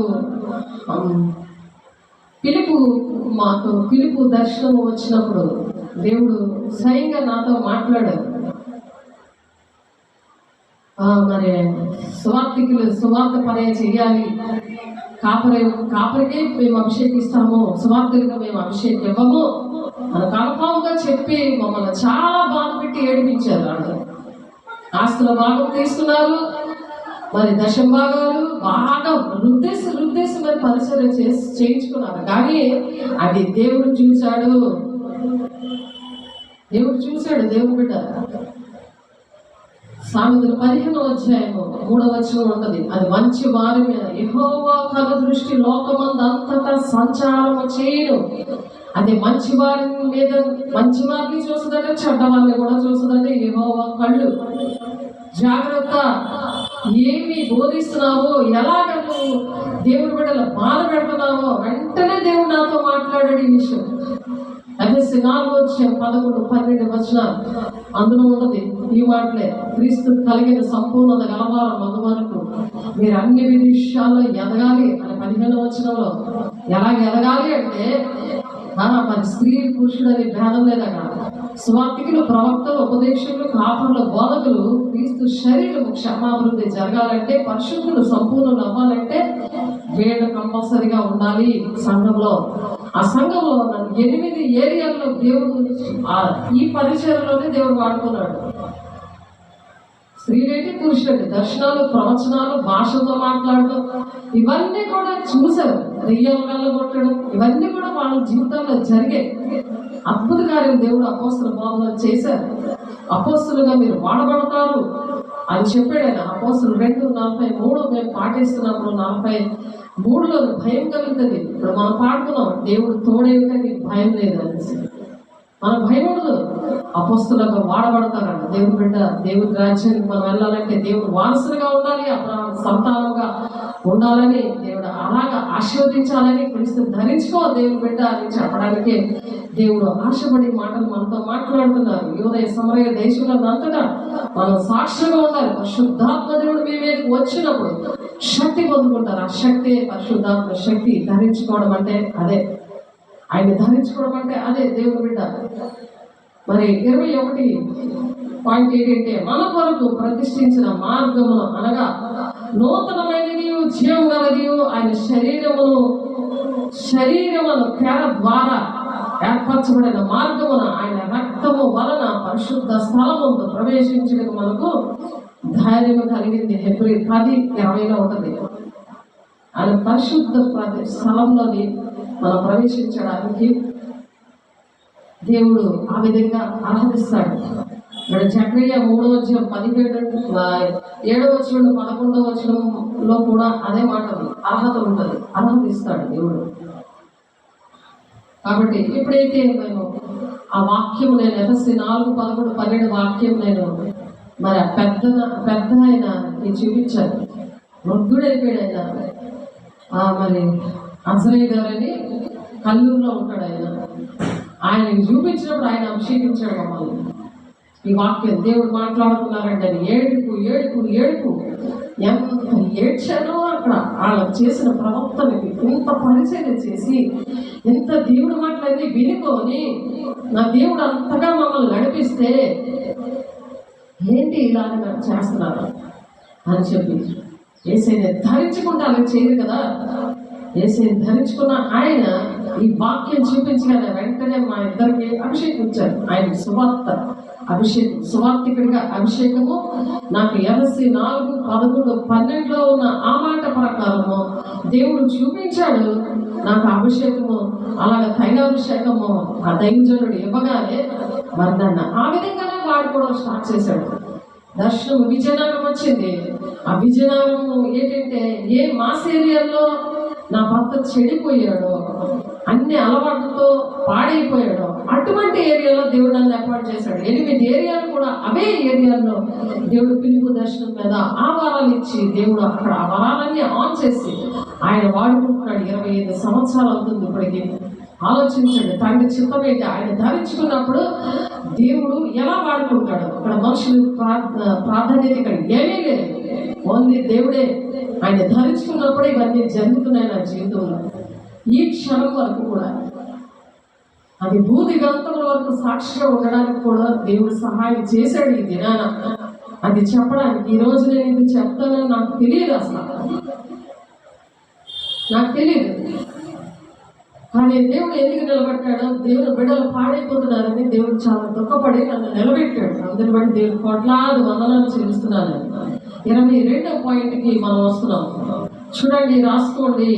Speaker 1: పిలుపు దర్శనం వచ్చినప్పుడు దేవుడు స్వయంగా నాతో మాట్లాడాడు. మరి సువార్త పనే చెయ్యాలి, కాపరికే మేము అభిషేకిస్తాము, సువార్తలుగా మేము అభిషేకం ఇవ్వము అని కన్ఫామ్గా చెప్పి మమ్మల్ని చాలా బాధ పెట్టి ఏడిపించారు. వాళ్ళు ఆస్తుల భాగం తీసుకున్నారు, మరి దశం భాగాలు బాగా రుద్దేసి మరి పరిచయం చేయించుకున్నారు. కానీ అది దేవుడు చూశాడు. దేవుడు బిడ్డ సామెతలు 15వ అధ్యాయము 3వ వచనం ఉంటది. అది మంచి వారి మీద యెహోవా కను దృష్టి లోకమందంతటా సంచారము చేయును. అది మంచి వారి మీద, మంచి వారిని చూస్తుందంటే చెడ్డ వారిని కూడా చూస్తుందంటే యెహోవా కళ్ళు. జాగ్రత్త, ఏమి బోధిస్తున్నావో, ఎలాగ నువ్వు దేవుడి బిడ్డలు బాధ పెడుతున్నావో వెంటనే దేవుడు నాతో మాట్లాడాడు ఈ విషయం. ఎఫెసీ 4:11, 12 అందులో ఉన్నది ఈ మాటలే. క్రీస్తు కలిగిన సంపూర్ణత గలవారు మగ వరకు మీరు అన్ని విషయాల్లో ఎదగాలి అని 15వ వచనంలో. ఎలాగ ఎదగాలి అంటే మరి స్త్రీ పురుషుడు అనే భేదం లేదట. స్వార్థికులు, ప్రవక్తలు, ఉపదేశకులు, కాపరులు, బోధకులు క్రీస్తు శరీరము క్షమాభివృద్ధి జరగాలంటే, పరిశుద్ధులు సంపూర్ణులు అవ్వాలంటే వీళ్ళు కంపల్సరిగా ఉండాలి సంఘంలో. ఆ సంఘంలో 8 ఏరియాల్లో దేవుడు ఈ పరిచయంలోనే దేవుడు వాడుకున్నాడు. స్త్రీలేంటి, పురుషులేంటి, దర్శనాలు, ప్రవచనాలు, భాషతో మాట్లాడటం, ఇవన్నీ కూడా చూశారు. దెయ్యాలు వెళ్ళగొట్టడం, ఇవన్నీ కూడా వాళ్ళ జీవితంలో జరిగాయి. అద్భుత కార్యం దేవుడు అపోస్తల బోధన చేశారు. అపోస్తలుగా మీరు వాడబడతారు అని చెప్పాడు ఆయన. అపోస్తలు 2:43 మేము పాటిస్తున్నప్పుడు 43లో భయం కలుగుతుంది. ఇప్పుడు మనం పాడుతున్నాం, దేవుడు తోడేమిటే నీకు భయం లేదు అనేసి. మన భయం ఉండదు. అపోస్తలుగా వాడబడతారంట. దేవుడు బిడ్డ దేవుడి రాజ్యానికి మనం వెళ్ళాలంటే దేవుడు వారసులుగా ఉండాలి, అప్పుడు సంతానంగా ఉండాలని దేవుడు అలాగా ఆశీర్వదించాలని క్రీస్తు ధరించుకో దేవుడు బిడ్డ అని చెప్పడానికి దేవుడు ఆశపడి మాటలు మనతో మాట్లాడుతున్నారు. యూదయ సమరయ దేశంలో అంతటా మనం సాక్షిగా ఉండాలి. పరిశుద్ధాత్మ దేవుడు మీ మీదకి వచ్చినప్పుడు శక్తి పొందుకుంటారు. ఆ శక్తి, పరిశుద్ధాత్మ శక్తి ధరించుకోవడం అంటే అదే. ఆయన ధరించుకోవడం అంటే అదే దేవుడు బిడ్డ. మరి 21 ఏంటంటే మన కొరకు ప్రతిష్ఠించిన మార్గము అనగా నూతనమైనది, జీవం గలది ఆయన శరీరమును తెర ద్వారా ఏర్పరచబడిన మార్గమున ఆయన రక్తము వలన పరిశుద్ధ స్థలముందు ప్రవేశించడానికి మనకు ధైర్యం కలిగింది. హెబ్రీ 10:20 ఉంటుంది. ఆయన పరిశుద్ధ స్థలంలోని మనం ప్రవేశించడానికి దేవుడు ఆ విధంగా ఆరాధిస్తాడు. ఇక్కడ జకరియా 3:15-7 కూడా అదే మాట అర్హత ఉంటుంది. అర్హత ఇస్తాడు దేవుడు. కాబట్టి ఎప్పుడైతే నేను ఆ వాక్యం నేను ఎఫెసీ 4:11-12 వాక్యం నేను మరి పెద్ద ఆయన చూపించాను. వృద్ధుడైపోయాడు ఆయన. మరి అజరయ్య గారని కల్లూరులో ఉంటాడు ఆయన. ఆయనకి చూపించినప్పుడు ఆయన అభిషేకించాడు మమ్మల్ని. ఈ వాక్యం దేవుడు మాట్లాడుతున్నారంటే ఏడుపు ఎంత ఏడ్చానో అక్కడ వాళ్ళకి చేసిన ప్రవర్తనకి ఇంత పరిచయం చేసి, ఎంత దేవుడు మాట్లాడి వినుకొని నా దేవుడు అంతగా మమ్మల్ని నడిపిస్తే ఏంటి ఇలా చేస్తున్నారు అని చెప్పి యేసయ్యని ధరించుకుంటే అలా చేయరు కదా. యేసయ్యని ధరించుకున్న ఆయన ఈ వాక్యం చూపించగానే వెంటనే మా ఇద్దరికి అభిషేకించారు. ఆయన సువార్థికుడిగా అభిషేకము నాకు ఎఫెసీ 4:11-12 ఉన్న ఆ మాట ప్రకారము దేవుడు చూపించాడు. నాకు అభిషేకము అలాగే తైలాభిషేకము ఆ దైవజనుడు ఇవ్వగానే మరి నన్ను ఆ విధంగానే వాడుకోవడం స్టార్ట్ చేశాడు. దర్శనం విజయనగరం వచ్చింది. ఆ విజయనగరం ఏంటంటే ఏ మాస్ ఏరియాలో నా భర్త చెడిపోయాడో, అన్ని అలవాట్లతో పాడైపోయాడో అటువంటి ఏరియాలో దేవుడు నన్ను ఏర్పాటు చేశాడు. 8 ఏరియాలు కూడా అవే ఏరియాల్లో దేవుడు పిలుపు దర్శనం మీద ఆ వరాలు ఇచ్చి దేవుడు అక్కడ ఆ వరాలన్నీ ఆన్ చేసి ఆయన వాడుకుంటున్నాడు. 25 సంవత్సరాలు అవుతుంది ఇప్పటికి. ఆలోచించండి, తండ్రి చిత్తం ఏంటి? ఆయన ధరించుకున్నప్పుడు దేవుడు ఎలా వాడుకుంటాడు? ఇక్కడ మనుషులు ప్రాధాన్యత ఇక్కడ ఏమీ లేదు. ఓన్లీ దేవుడే. ఆయన ధరించుకున్నప్పుడే ఇవన్నీ జరుగుతున్నాయి నా జీవితంలో. ఈ క్షణం వరకు కూడా అది భూదిగంతముల వరకు సాక్షిగా ఉండడానికి కూడా దేవుడు సహాయం చేశాడు ఈ దినాన. అది చెప్పడానికి ఈరోజు నేను ఇది చెప్తానని నాకు తెలియదు, అసలు నాకు తెలియదు. కానీ దేవుడు ఎందుకు నిలబెట్టాడో, దేవుడు బిడ్డలు పాడైపోతున్నారని దేవుడు చాలా దుఃఖపడి నన్ను నిలబెట్టాడు. అందుని బట్టి దేవుడు కోట్లాది వందనాలు చెల్లిస్తున్నాను. 22వ పాయింట్కి మనం వస్తున్నాం. చూడండి, రాసుకోండి.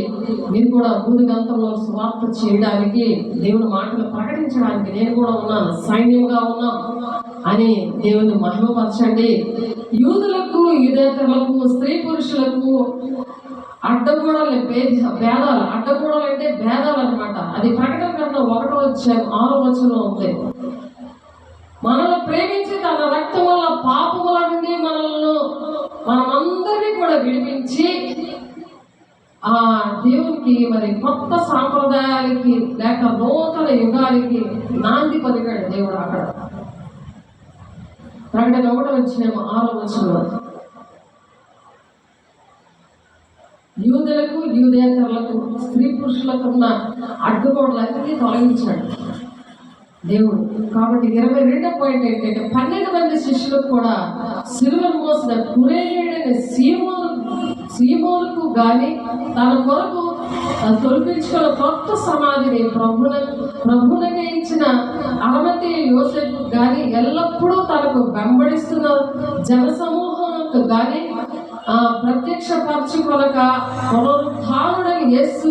Speaker 1: మీరు కూడా భూదిగంతంలో సువార్త చేయడానికి, దేవుని మాటలు ప్రకటించడానికి నేను కూడా ఉన్నాను, సైన్యంగా ఉన్నాం అని దేవుని మహిమపరచండి. యూదులకు, యూదేతరులకు, స్త్రీ పురుషులకు అడ్డగోడలు, భేదాలు, అడ్డగోడలు అంటే భేదాలు అనమాట. అది ప్రకటన గ్రంథం 1:6 ఉంది. మనల్ని ప్రేమించి తన రక్తం వల్ల పాపముల నుండి మనమందరినీ కూడా విడిపించి ఆ దేవునికి మరి కొత్త సాంప్రదాయాలకి లేక నూతన యుగానికి నాంది పలికాడు దేవుడు. అక్కడ ప్రకటన 1:6 యూదులకు, యూదేతరులకు, స్త్రీ పురుషులకు ఉన్న అడ్డుగోడలన్నీ తొలగించాడు దేవుడు. కాబట్టి 22వ పాయింట్ ఏంటంటే 12 మంది శిష్యులకు కూడా సిలువను మోసిన కురేయుడైన సీమోనుకు గాని తన కొరకు తొలిపించుకున్న కొత్త సమాధిని ప్రభునగా ఇచ్చిన అరమతి యోసేపు గాని ఎల్లప్పుడూ తనకు వెంబడిస్తున్న జనసమూహంకు గాని ప్రత్యక్షపరచుకొనక పునరుత్థానుడైన యేసు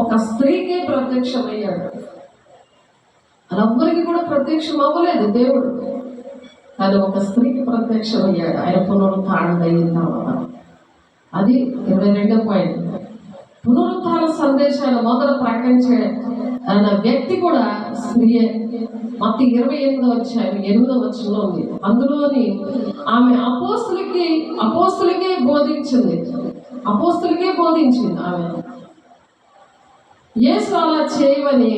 Speaker 1: ఒక స్త్రీకి ప్రత్యక్షమయ్యాడు. ఎవ్వరికి కూడా ప్రత్యక్షం అవ్వలేదు దేవుడు, కానీ ఒక స్త్రీకి ప్రత్యక్షమయ్యాడు ఆయన పునరుత్థానం అయిన తర్వాత. అది 22వ పాయింట్. పునరుత్థాన సందేశాన్ని మొదట ప్రకటించే వ్యక్తి కూడా స్త్రీయే. మత్తయి 28:8 ఉంది. అందులోని ఆమె అపోస్తులకే బోధించింది ఆమె. యేసు అలా చేయమని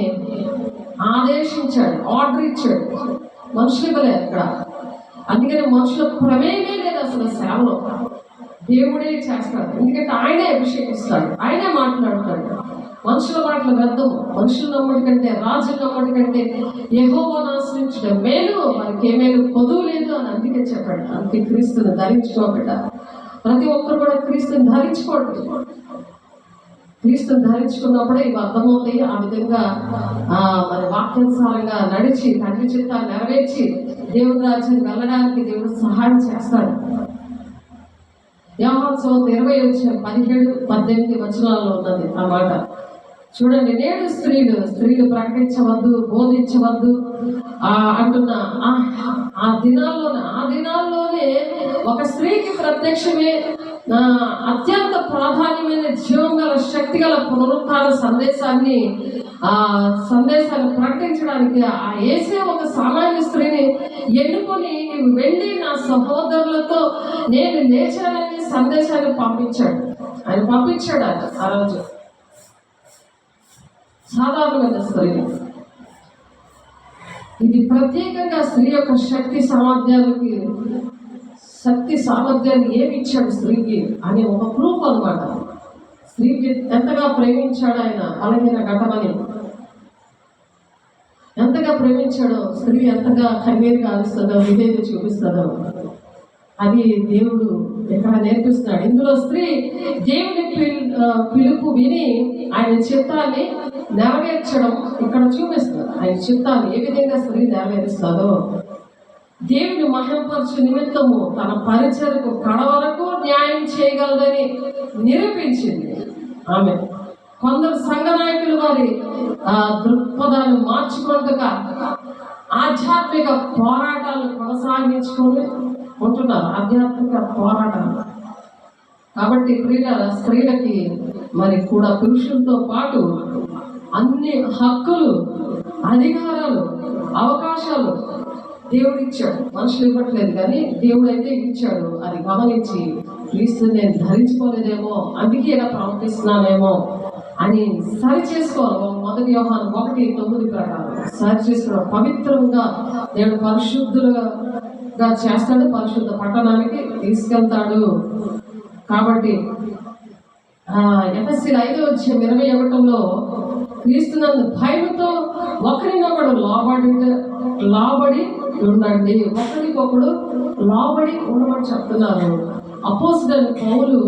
Speaker 1: ఆదేశించాడు, ఆర్డర్ ఇచ్చాడు. మనుషులు ఇవ్వలేదు అక్కడ. అందుకని మనుషుల ప్రమేయమే లేదు అసలు సేవలో. దేవుడే చేస్తాడు, ఎందుకంటే ఆయనే అభిషేకిస్తాడు, ఆయనే మాట్లాడతాడు. మనుషుల మాటలు వ్యర్థము. మనుషుల నమ్మడి కంటే, రాజు నమ్మడి కంటే యెహోవాను ఆశ్రయించడం మేలు, వారికి ఏ మేలు కొదువు లేదు అని అందుకే చెప్పాడు. అందుకే క్రీస్తుని ధరించుకోబడ్డ ప్రతి ఒక్కరు కూడా క్రీస్తుని ధరించుకోండి. క్రీస్తుని ధరించుకున్నప్పుడే ఇవి అర్థమవుతాయి. ఆ విధంగా మరి వాక్యానుసారంగా నడిచి తండ్రి చిత్తాన్ని నెరవేర్చి దేవుని రాజ్యానికి వెళ్ళడానికి దేవుడు సహాయం చేస్తాడు. యోహాను సువార్త 20:17-18 ఉన్నది ఆ మాట. చూడండి, నేడు స్త్రీలు ప్రకటించవద్దు, బోధించవద్దు అంటున్న ఆ దినాల్లోనే ఒక స్త్రీకి ప్రత్యక్షమే అత్యంత ప్రాధాన్యమైన జీవం గల శక్తి గల పునరుత్థాన సందేశాన్ని ప్రకటించడానికి ఆ యేసే ఒక సామాన్య స్త్రీని ఎన్నుకొని నీవు వెళ్ళి నా సహోదరులతో నేను లేచానని సందేశాన్ని పంపించాడు. ఆయన పంపించాడు ఆ రోజు. సాధారణమైన స్త్రీ ఇది ప్రత్యేకంగా స్త్రీ యొక్క శక్తి సామర్థ్యాన్ని ఏమి ఇచ్చాడు స్త్రీకి అని ఒక ప్రూఫ్ అన్నమాట. స్త్రీకి ఎంతగా ప్రేమించాడు ఆయన. బలహీన ఘటమని ఎంతగా ప్రేమించాడో, స్త్రీ ఎంతగా కన్నీరు కాలుస్తుందో, విధేయత చూపిస్తుందో అది దేవుడు ఇక్కడ నేర్పిస్తున్నాడు. ఇందులో స్త్రీ దేవుని పిలుపు విని ఆయన చిత్తాన్ని నెరవేర్చడం ఇక్కడ చూపిస్తుంది. ఆయన చిత్తాన్ని ఏ విధంగా స్త్రీ నెరవేరుస్తుందో, దేవుని మహిమపరచు నిమిత్తము తన పరిచయకు కడవరకు న్యాయం చేయగలదని నిరూపించింది ఆమె. కొందరు సంఘ నాయకులు వారి దృక్పథాన్ని మార్చుకుంటగా ఆధ్యాత్మిక పోరాటాలు కొనసాగించుకొని ఉంటున్నారు. ఆధ్యాత్మిక పోరాటాలు కాబట్టి స్త్రీలకి మరి కూడా పురుషులతో పాటు అన్ని హక్కులు, అధికారాలు, అవకాశాలు దేవుడు ఇచ్చాడు. మనుషులు ఇవ్వట్లేదు, కానీ దేవుడు అయితే ఇచ్చాడు. అది గమనించి క్రీస్తు నేను ధరించుకోలేదేమో, అందుకే ఇలా ప్రవర్తిస్తున్నానేమో అని సరి చేసుకోవాలి. 1 యోహాను 1:9 ప్రకారం సరి చేసుకోవడం. పవిత్రంగా దేవుడు పరిశుద్ధులుగా చేస్తాడు, పరిశుద్ధ పట్టణానికి తీసుకెళ్తాడు. కాబట్టి ఎఫెసీయులు 5:21 క్రీస్తునందు భయముతో ఒకరినొకడు లోబడి ఉండండి. ఒకరికొకడు లోబడి ఉండమని చెప్తున్నారు. అపోస్తలుడైన పౌలు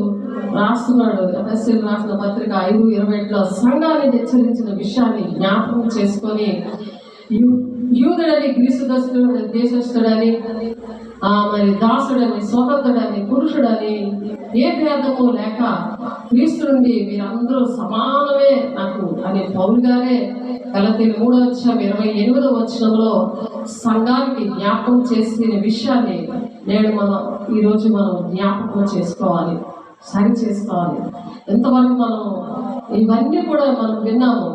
Speaker 1: రాస్తున్నాడు. ఎఫెసీయులకు రాసిన పత్రిక 5:28 సంఘాన్ని హెచ్చరించిన విషయాన్ని జ్ఞాపకం చేసుకొని యూదుడని, గ్రీసు దేశస్థుడని మరి దాసుడని, స్వతంత్రుడని, పురుషుడని ఏ భేదము లేక క్రీస్తు నుండి మీరందరూ సమానమే నాకు అని పౌలు గారే గలతీ 3:28 సంఘానికి జ్ఞాపకం చేసిన విషయాన్ని ఈరోజు మనం జ్ఞాపకం చేసుకోవాలి, సరి చేసుకోవాలి. ఎంతవరకు మనం ఇవన్నీ కూడా మనం విన్నాము.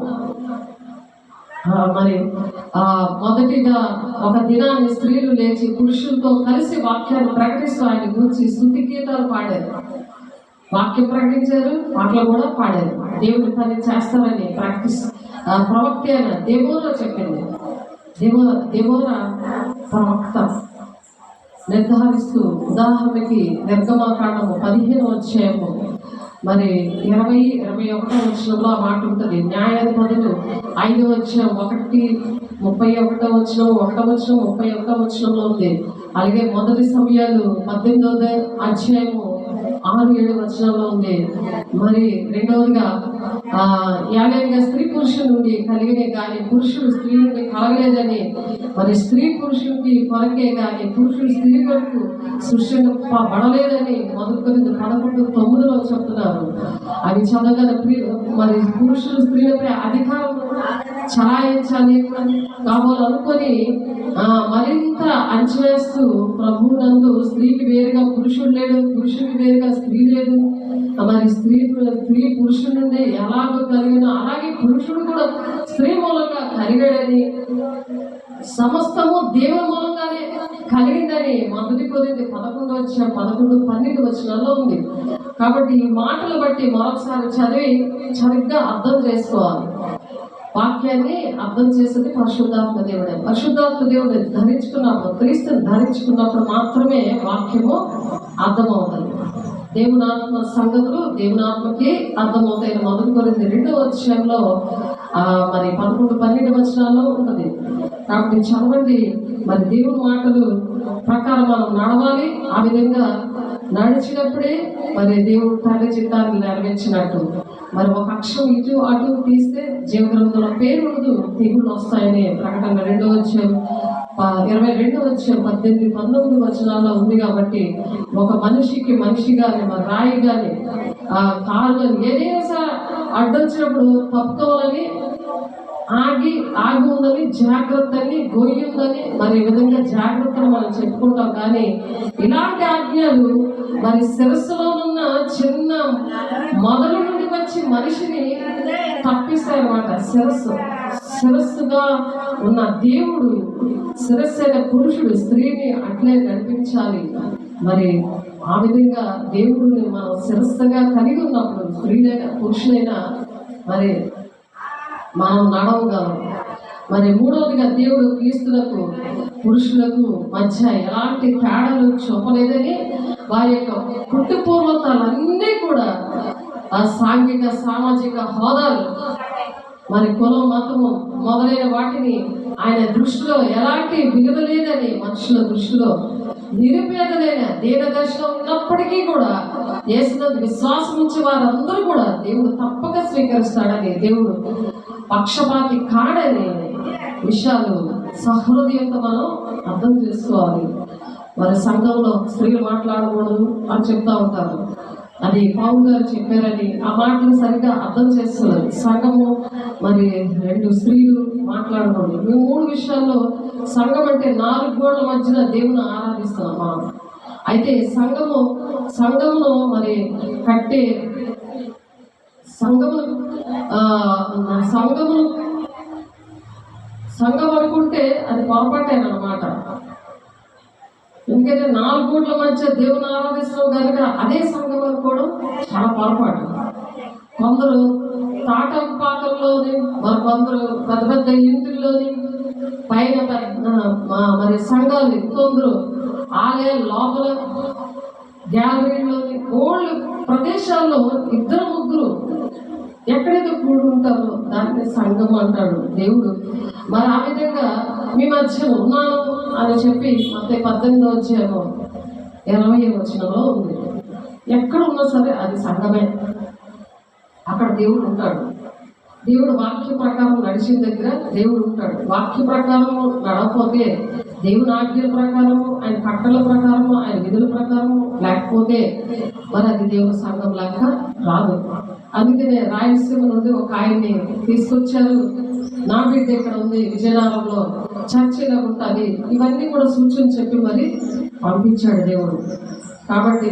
Speaker 1: మరి మొదటిగా ఒక దినాన్ని స్త్రీలు లేచి పురుషులతో కలిసి వాక్యాన్ని ప్రకటిస్తూ ఆయన గురించి స్తుతి గీతాలు పాడారు, వాక్యం ప్రకటించారు, పాటలు కూడా పాడారు. దేవుడి పని చేస్తారని ప్రవక్త అయిన దెబోరా చెప్పింది. దెబోరా ప్రవక్త నిర్ధారిస్తూ, ఉదాహరణకి నిర్గమకాండము 15 మరి 20-21 ఆ మాట ఉంటుంది. న్యాయాధిపతులు 5:1-31 ఉంది. అలాగే మొదటి సమయాలు 18 6-7 ఉంది. మరి రెండవదిగా యాగంగా స్త్రీ పురుషుల నుండి కలిగినే కానీ పురుషుడు స్త్రీ నుండి కలగలేదని, మరి స్త్రీ పురుషుడికి కొరకే కానీ పురుషుడు స్త్రీ కొరకు సృష్టింపబడలేదని 1 Corinthians 11:9 చెప్తున్నారు. అవి చదవగల మరి పురుషులు స్త్రీలపై అధికారం చలాయించాలి కావాలనుకొని మరింత అంచవేస్తూ ప్రభువునందు స్త్రీకి వేరుగా పురుషుడు లేడు, పురుషుడికి వేరుగా స్త్రీ లేదు, మరి స్త్రీ పురుషుడి నుండి ఎలాగో కలిగిన అలాగే పురుషుడు కూడా స్త్రీ మూలంగా కలిగాడని, సమస్తము దేవుని మూలంగానే కలిగిందని 1 Corinthians 11-12 ఉంది. కాబట్టి ఈ మాటలు బట్టి మరొకసారి చదివి సరిగ్గా అర్థం చేసుకోవాలి. వాక్యాన్ని అర్థం చేసేది పరిశుద్ధాత్మ దేవుడే. పరిశుద్ధాత్మ దేవుడు ధరించుకున్నప్పుడు, క్రీస్తుని ధరించుకున్నప్పుడు మాత్రమే వాక్యము అర్థమవుతుంది. దేవుని ఆత్మ సంగతులు దేవుని ఆత్మకి అర్థమవుతాయి. 1 Corinthians 2 మరి 11-12 ఉంటుంది. కాబట్టి చదవండి. మరి దేవుని మాటలు ప్రకారం మనం నడవాలి. ఆ విధంగా నడిచినప్పుడే మరి దేవుడు తండ్రి చిత్తాన్ని నెరవేర్చినట్టు. మరి ఒక అక్షరం ఇటు అటు తీస్తే జీవగ్రంథంలో పేరు ఉండదు, తెగుళ్ళు వస్తాయని ప్రకటన 2:18-19 ఉంది. కాబట్టి ఒక మనిషి కానీ మరి రాయి కానీ కారు కానీ ఏదైనా అడ్డొచ్చినప్పుడు తప్పుకోవాలని ఆగి ఉందని, జాగ్రత్తని, గొయ్యి ఉందని, మరి ఈ విధంగా జాగ్రత్తను మనం చెప్పుకుంటాం. కానీ ఇలాంటి ఆజ్ఞలు మరి శిరస్సులో ఉన్న చిన్న మొదలు నుండి వచ్చి మనిషిని తప్పిస్తాయన్నమాట. శిరస్సుగా ఉన్న దేవుడు, శిరస్సు అయిన పురుషుడు స్త్రీని అట్లే నడిపించాలి. మరి ఆ విధంగా దేవుడిని మనం శిరస్సుగా కలిగి ఉన్నప్పుడు స్త్రీలైనా పురుషులైనా మరి మనం నడవగలం. మరి మూడవదిగా దేవుడు క్రీస్తులకు పురుషులకు మధ్య ఎలాంటి తేడాలు చూపలేదని, వారి యొక్క పుట్టుపూర్వతలన్నీ కూడా ఆ సాంఘిక సామాజిక హోదాలు, మరి కులం, మతము మొదలైన వాటిని ఆయన దృష్టిలో ఎలాంటి విలువ లేదని, మనుషుల దృష్టిలో నిరుపేదలైన దీనదశలో ఉన్నప్పటికీ కూడా యేసునందు విశ్వాసం ఉంచి వారందరూ కూడా దేవుడు తప్పక స్వీకరిస్తాడని, దేవుడు పక్షపాతి కాడని విషయాలు సహృదయంతో మనం అర్థం చేసుకోవాలి. మరి సంఘంలో స్త్రీలు మాట్లాడకూడదు అని చెప్తా ఉంటారు. అది పౌలు గారు చెప్పారని ఆ మాటలు సరిగ్గా అర్థం చేస్తున్నారు. సంఘము మరి 2 స్త్రీలు మాట్లాడకూడదు. ఈ 3 విషయాల్లో సంఘం అంటే 4 గోడల మధ్యన దేవుని ఆరాధిస్తున్నాం మనం. అయితే సంఘమును మరి కట్టే సంఘం అనుకుంటే అది పొరపాటేనమాట. ఎందుకంటే 4 గోడల మధ్య దేవుని ఆరాధిస్తాం కనుక అదే సంఘం అనుకోవడం చాలా పొరపాటు. కొందరు తాటపాకల్లోని, మరి కొందరు పెద్ద పెద్ద ఇంటిల్లోని, పైన మరి సంఘాలు, కొందరు ఆలయాల లోపల గ్యాలరీలోని, ఓల్డ్ ప్రదేశాల్లో 2-3 ఎక్కడైతే కూడి ఉంటారో దాన్ని సంఘం అంటాడు దేవుడు. మరి ఆ విధంగా మీ మధ్య ఉన్నాను అని చెప్పి మత్తయి 18:20 ఉంది. ఎక్కడ ఉన్నా సరే అది సంఘమే, అక్కడ దేవుడు ఉంటాడు. దేవుడు వాక్య ప్రకారం నడిచిన దగ్గర దేవుడు ఉంటాడు. వాక్య ప్రకారం నడవకపోతే దేవుని ఆజ్ఞల ప్రకారము, ఆయన కట్టల ప్రకారము, ఆయన విధుల ప్రకారము లేకపోతే మరి అది దేవుని సంఘం లాగా రాదు. అందుకనే రాయలసీమ నుండి ఒక ఆయన్ని తీసుకొచ్చారు. నా బిడ్డ ఇక్కడ ఉంది విజయనగరంలో చర్చిలో ఉంటుంది, ఇవన్నీ కూడా సూచన చెప్పి మరి పంపించాడు దేవుడు. కాబట్టి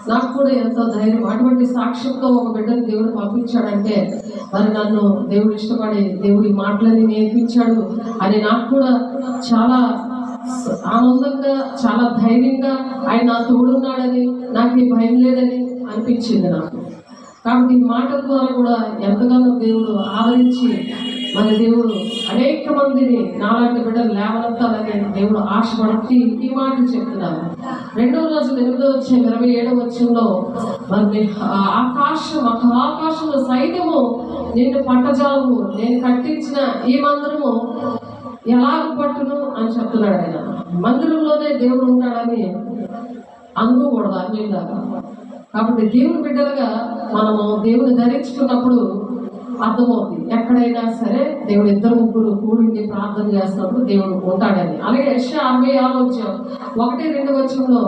Speaker 1: నాకు కూడా ఎంతో ధైర్యం, అటువంటి సాక్ష్యంతో ఒక బిడ్డను దేవుడు పంపించాడంటే మరి నన్ను దేవుడు ఇష్టపడి దేవుడి మాటలని నేర్పించాడు అని నాకు కూడా చాలా ఆనందంగా, చాలా ధైర్యంగా ఆయన నా తోడున్నాడని, నాకు ఈ భయం లేదని అనిపించింది నాకు. కాబట్టి ఈ మాటల ద్వారా కూడా ఎంతగానో దేవుడు ఆదరించి మరి దేవుడు అనేక మందిని నాలాంటి బిడ్డలు లేవనెత్తాలని దేవుడు ఆశపడి ఈ మాటలు చెప్తున్నారు. 2వ రోజు 8వ అధ్యాయం 27వ వచనంలో మరి ఆకాశంలో సైతము నిన్ను పట్టజాలము, నేను కట్టించిన ఈ మందిరము ఎలాగ పట్టును అని చెప్తున్నాడు ఆయన. మందిరంలోనే దేవుడు ఉంటాడని అనుకోకూడదు అన్నిలాగా. కాబట్టి దేవుని బిడ్డలుగా మనము దేవుని ధరించుకున్నప్పుడు అర్థమవుతుంది, ఎక్కడైనా సరే దేవుడు 2-3 కూడిండి ప్రార్థన చేస్తున్నప్పుడు దేవుడు ఉంటాడని. అలాగే యెషయా 66:1-2 వచనంలో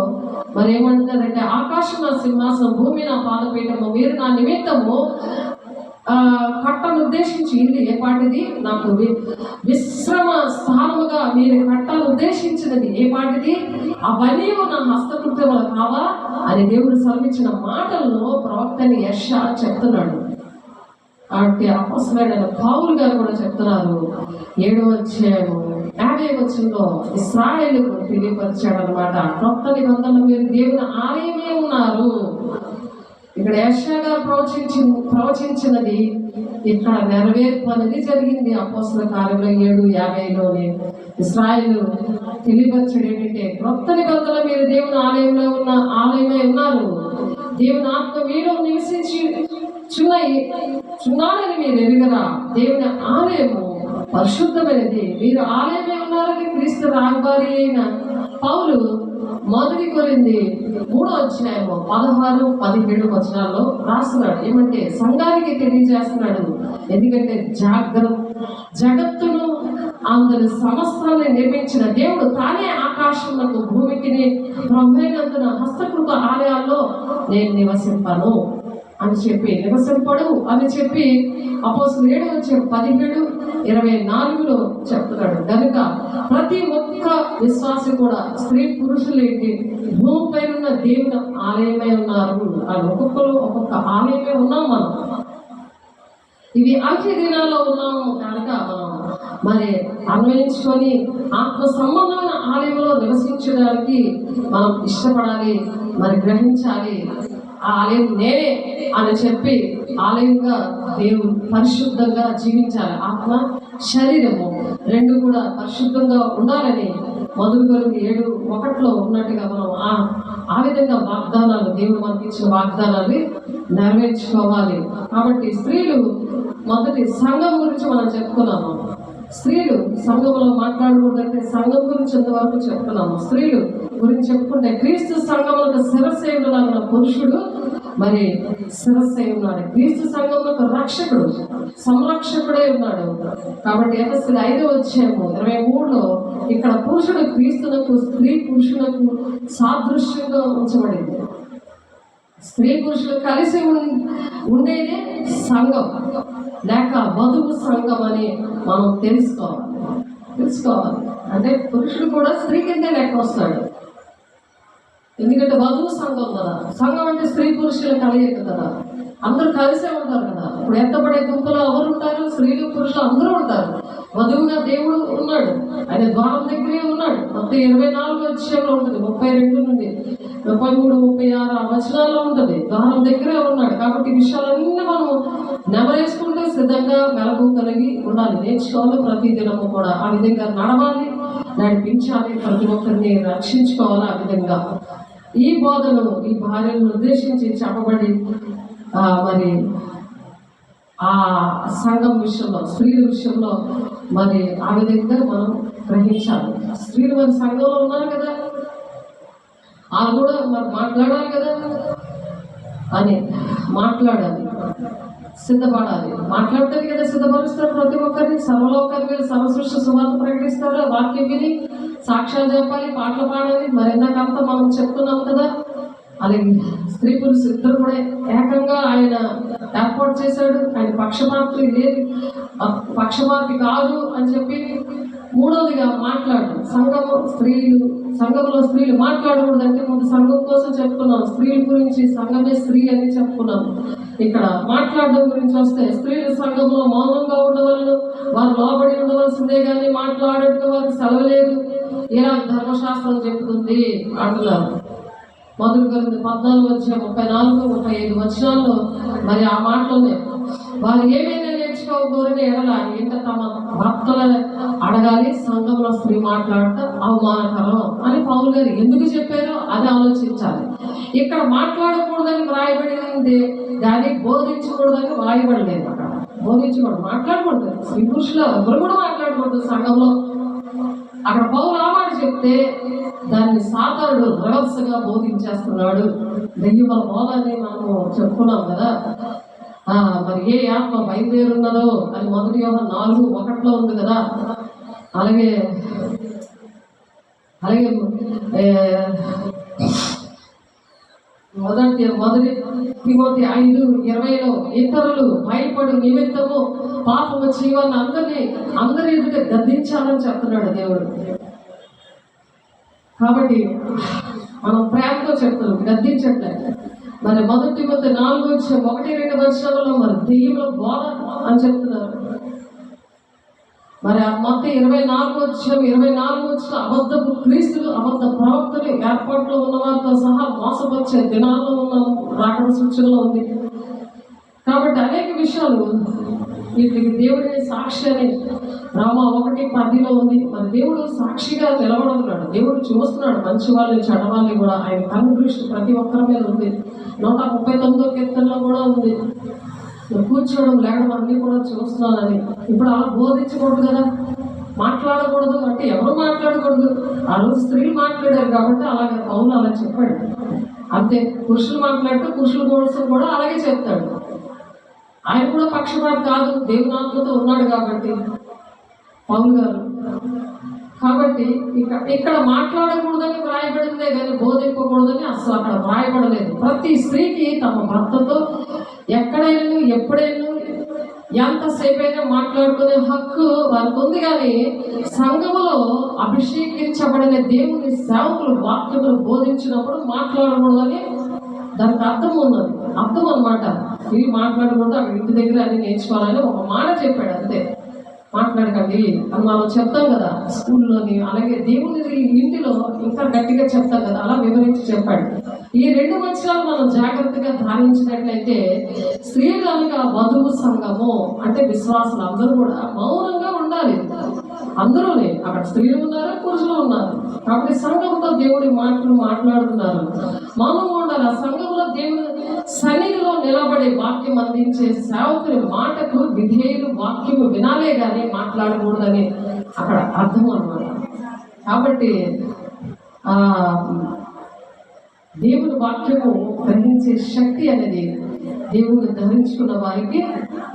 Speaker 1: మరి ఏమంటారంటే, ఆకాశం నా సింహాసనం, భూమి నా పాదపీఠము, మీరు నా నిమిత్తము కట్టను ఉద్దేశించి ఇది ఏపాటిది, నాకు విశ్రమ స్థానముగా మీరు కట్టను ఉద్దేశించినది ఏపాటిది, అవన్నీ నా హస్తకృత్యములు కావా అని దేవుడు సెలవిచ్చిన మాటలను ప్రవక్తని యెషయా చెప్తున్నాడు. అంటే అపొస్తలుడైన పౌలు గారు కూడా చెప్తున్నారు. 7వ అధ్యాయము 50వ వచనంలో ఇశ్రాయేలుకు తెలియపరిచాడు అనమాట. కొత్త నిబంధనలో మీరు దేవుని ఆలయమే ఉన్నారు. ఇక్కడ యెషయా గారు ప్రవచించినది ఇక్కడ నెరవేర్పు అనేది జరిగింది. అపొస్తలుల కార్యంలో 7:50లోనే ఇశ్రాయేలు తెలియపరచడం ఏంటంటే, కొత్త నిబంధనలో మీరు దేవుని ఆలయమై ఉన్నారు, దేవుని ఆత్మ మీలో నివసించి చున్నాడని మీరు ఎరుగరా, దేవుని ఆలయము పరిశుద్ధమైనది, మీరు ఆలయమే ఉన్నారని క్రీస్తు రాయబారి అయిన పౌలు 1 కొరింథీ 3వ అధ్యాయము 16-17 వచనాల్లో రాస్తున్నాడు. ఏమంటే సంఘానికి తెలియజేస్తున్నాడు. ఎందుకంటే జగత్తును అందరి సమస్తాన్ని నిర్మించిన దేవుడు తానే ఆకాశములకు భూమికిని ప్రభువైనందున హస్తకృత ఆలయాల్లో నేను నివసింపను అని చెప్పి, నివసింపడు అని చెప్పి అపోస్తలుల 7:17-24లో చెప్తున్నాడు. కనుక ప్రతి ఒక్క విశ్వాసి కూడా స్త్రీ పురుషులేంటి భూమిపై ఉన్న దేవుని ఆలయమై ఉన్నారు. అని ఒక్కొక్క ఆలయమే ఉన్నాం మనం. ఇవి అంత్య దినాల్లో ఉన్నాము కనుక మనం మరి అన్వయించుకొని ఆత్మ సంబంధమైన ఆలయంలో నివసించడానికి మనం ఇష్టపడాలి, మరి గ్రహించాలి. ఆ ఆలయం నేనే అని చెప్పి ఆలయంగా దేవుడు పరిశుద్ధంగా జీవించాలి. ఆత్మ శరీరము 2 కూడా పరిశుద్ధంగా ఉండాలని 1 కొరింథీ 7:1లో ఉన్నట్టుగా మనం ఆ విధంగా వాగ్దానాలు, దేవుడు మనకి ఇచ్చిన వాగ్దానాన్ని నెరవేర్చుకోవాలి. కాబట్టి స్త్రీలు మొదటి సంఘం గురించి మనం చెప్పుకున్నాము. స్త్రీలు సంఘంలో మాట్లాడకూడదంటే సంఘం గురించి ఎంతవరకు చెప్తున్నాము. స్త్రీలు గురించి చెప్పుకుంటే క్రీస్తు సంఘంలో శిరస్సేయుడులాగా పురుషుడు మరి శిరస్సై ఉన్నాడు. క్రీస్తు సంఘంలో రక్షకుడు, సంరక్షకుడే ఉన్నాడు. కాబట్టి ఎఫెసీయుల 5వ అధ్యాయము 23లో ఇక్కడ పురుషుడు క్రీస్తునకు, స్త్రీ పురుషులకు సాదృశ్యంగా ఉంచబడింది. స్త్రీ పురుషులు కలిసి ఉండేదే సంఘం, లేక వధువు సంఘం అని మనం తెలుసుకోవాలి. అంటే పురుషుడు కూడా స్త్రీ కిందే లెక్క వస్తాడు. ఎందుకంటే వధువు సంఘం కదా. సంఘం అంటే స్త్రీ పురుషుల కలయిక కదా, అందరూ కలిసే ఉంటారు కదా. ఇప్పుడు ఎత్తపడే గుంపులో ఎవరు ఉంటారు? స్త్రీలు పురుషులు అందరూ ఉంటారు. వధువుగా దేవుడు ఉన్నాడు, ఆయన ద్వారం దగ్గరే ఉన్నాడు. మొత్తం 24వ అధ్యాయంలో ఉంటుంది, 32-33-36 వచనాల్లో ఉంటుంది. ద్వారం దగ్గరే ఉన్నాడు. కాబట్టి ఈ విషయాలన్నీ మనం నెమరేసుకుంటూ సిద్ధంగా మెలకు కలిగి ఉండాలి, నేర్చుకోవాలి. ప్రతి దినము కూడా ఆ విధంగా నడవాలి, నడిపించాలి, ప్రతి ఒక్కరిని రక్షించుకోవాలి. ఆ విధంగా ఈ బోధను ఈ భార్యను ఉద్దేశించి చెప్పబడి మరి ఆ సంఘం విషయంలో, స్త్రీల విషయంలో మరి ఆ విధంగా మనం గ్రహించాలి. స్త్రీలు మరి సంఘంలో ఉన్నారు కదా, వాళ్ళు కూడా మరి మాట్లాడాలి కదా అని మాట్లాడాలి, సిద్ధపడాలి. మాట్లాడతారు కదా, సిద్ధపరుస్తారు ప్రతి ఒక్కరిని. సర్వలోకాన్ని మీరు సర్వసృష్టి సువార్త ప్రకటిస్తారు, వాక్యం విని సాక్ష్యాలు చెప్పాలి, పాటలు పాడాలి. మరి ఎందాకంతా మనం చెప్తున్నాం కదా. అలాగే స్త్రీ పురుషులు ఇద్దరు కూడా ఏకంగా ఆయన ఏర్పాటు చేశాడు. ఆయన పక్షపాతి లేదు, పక్షపాతి కాదు అని చెప్పి. మూడవదిగా మాట్లాడు సంఘంలో స్త్రీలు మాట్లాడకూడదంటే ముందు సంఘం కోసం చెప్పుకున్నాం. స్త్రీల గురించి సంఘమే స్త్రీ అని చెప్పుకున్నాం. ఇక్కడ మాట్లాడడం గురించి వస్తే స్త్రీలు సంఘంలో మౌనంగా ఉండవలను, వారు లోబడి ఉండవలసిందే కానీ మాట్లాడటం వారికి సెలవు లేదు, ఇలా ధర్మశాస్త్రం చెప్తుంది అంటున్నారు. మొదటి కొరింథీ 14:34-35 వచనాల్లో మరి ఆ మాటలోనే వారు ఏమైనా నేర్చుకోకూడని ఎడల ఇంత తమ భర్తలను అడగాలి, సంఘంలో స్త్రీ మాట్లాడటం అవమానకరం అని పౌలు గారు ఎందుకు చెప్పారో అది ఆలోచించాలి. ఇక్కడ మాట్లాడకూడదని వ్రాయబడింది కానీ బోధించకూడదని వ్రాయబడలేదు. అక్కడ బోధించకూడదు, మాట్లాడకూడదు. స్త్రీ పురుషులు ఎవరు కూడా మాట్లాడకూడదు సంఘంలో. అక్కడ పౌలు ఆ మాట చెప్తే దాన్ని సాతానుడు రహస్యంగా బోధించేస్తున్నాడు. దెయ్యముల బోధ అని మనము చెప్పుకున్నాం కదా. మరి ఏ ఆత్మ బయలుదేరున్నదో అని 1 యోహాను 4:1 ఉంది కదా. అలాగే మొదటి తిమోతి 5:20 ఇతరులు భయపడు నిమిత్తము పాపము చేయవాలని అందరి ఎదుట గద్దించాలని చెప్తున్నాడు దేవుడు. కాబట్టి మనం ప్రేమతో చెప్తున్నాం, గద్దించట్లేదు. మరి 1 తిమోతి 4:1-2 వర్షాలలో మరి దెయ్యముల బోధ అని చెప్తున్నారు. మరి ఆ మొత్తం 24 అబద్ధపు క్రీస్తులు, అబద్ధ ప్రవక్తలు ఏర్పాట్లో ఉన్న వారితో సహా మోసపరిచే దినాల్లో ఉన్న రాకడ సూచనలో ఉంది. కాబట్టి అనేక విషయాలు వీటికి దేవుడి సాక్షి అని రామ 1:10 ఉంది. మరి దేవుడు సాక్షిగా నిలబడుతున్నాడు. దేవుడు చూస్తున్నాడు మంచి వాళ్ళని, చెడవాళ్ళని కూడా. ఆయన కన్ను దృష్టి ప్రతి ఒక్కరి మీద ఉంది. 139వ కీర్తనలో కూడా ఉంది. కూర్చోవడం, లేవడం అన్నీ కూడా చూస్తున్నానని. ఇప్పుడు అలా బోధించకూడదు కదా, మాట్లాడకూడదు అంటే ఎవరు మాట్లాడకూడదు. ఆ రోజు స్త్రీలు మాట్లాడారు కాబట్టి అలాగే పౌలు అలా చెప్పాడు. అంతే, పురుషులు మాట్లాడితే పురుషుల కోసం కూడా అలాగే చెప్తాడు. ఆయన కూడా పక్షపాతి కాదు, దేవునాత్మతో ఉన్నాడు కాబట్టి పౌలు గారు. కాబట్టి ఇక్కడ మాట్లాడకూడదని వ్రాయబడిందే కానీ బోధింపకూడదని అసలు అక్కడ వ్రాయబడలేదు. ప్రతి స్త్రీకి తమ భర్తతో ఎక్కడైనా ఎప్పుడైనా ఎంతసేపైనా మాట్లాడుకునే హక్కు వారికి ఉంది. కానీ సంఘములో అభిషేకించబడిన దేవుని సేవకులు వాక్యములు బోధించినప్పుడు మాట్లాడకూడదని దానికి అర్థం ఉన్నది, అర్థం అనమాట. ఇది మాట్లాడకూడదు, అక్కడ ఇంటి దగ్గర అన్ని నేర్చుకోవాలని ఒక మాట చెప్పాడు అంతే. మాట్లాడకండి అని మనం చెప్తాం కదా స్కూల్లోని, అలాగే దేవుని ఇంటిలో ఇంకా గట్టిగా చెప్తాం కదా, అలా వివరించి చెప్పాడు. ఈ 2 వచనాలు మనం జాగ్రత్తగా ధారించినట్లయితే స్త్రీలు అనగా వధువు సంఘము అంటే విశ్వాసులు అందరూ కూడా మౌనంగా ఉండాలి. అందరూనే అక్కడ స్త్రీలు ఉన్నారు, పురుషులు ఉన్నారు. కాబట్టి సంఘంతో దేవుడి మాటలు మాట్లాడుతున్నారు, మౌనంగా ఉండాలి. ఆ సంఘంలో దేవుడు సన్నిధిలో నిలబడి వాక్యం అందించే సేవకుని మాటకు విధేయులు వాక్యము వినాలే కానీ మాట్లాడకూడదని అక్కడ అర్థం అన్నమాట. కాబట్టి దేవుని వాక్యము గ్రహించే శక్తి అనేది దేవుని ధరించుకున్న వారికి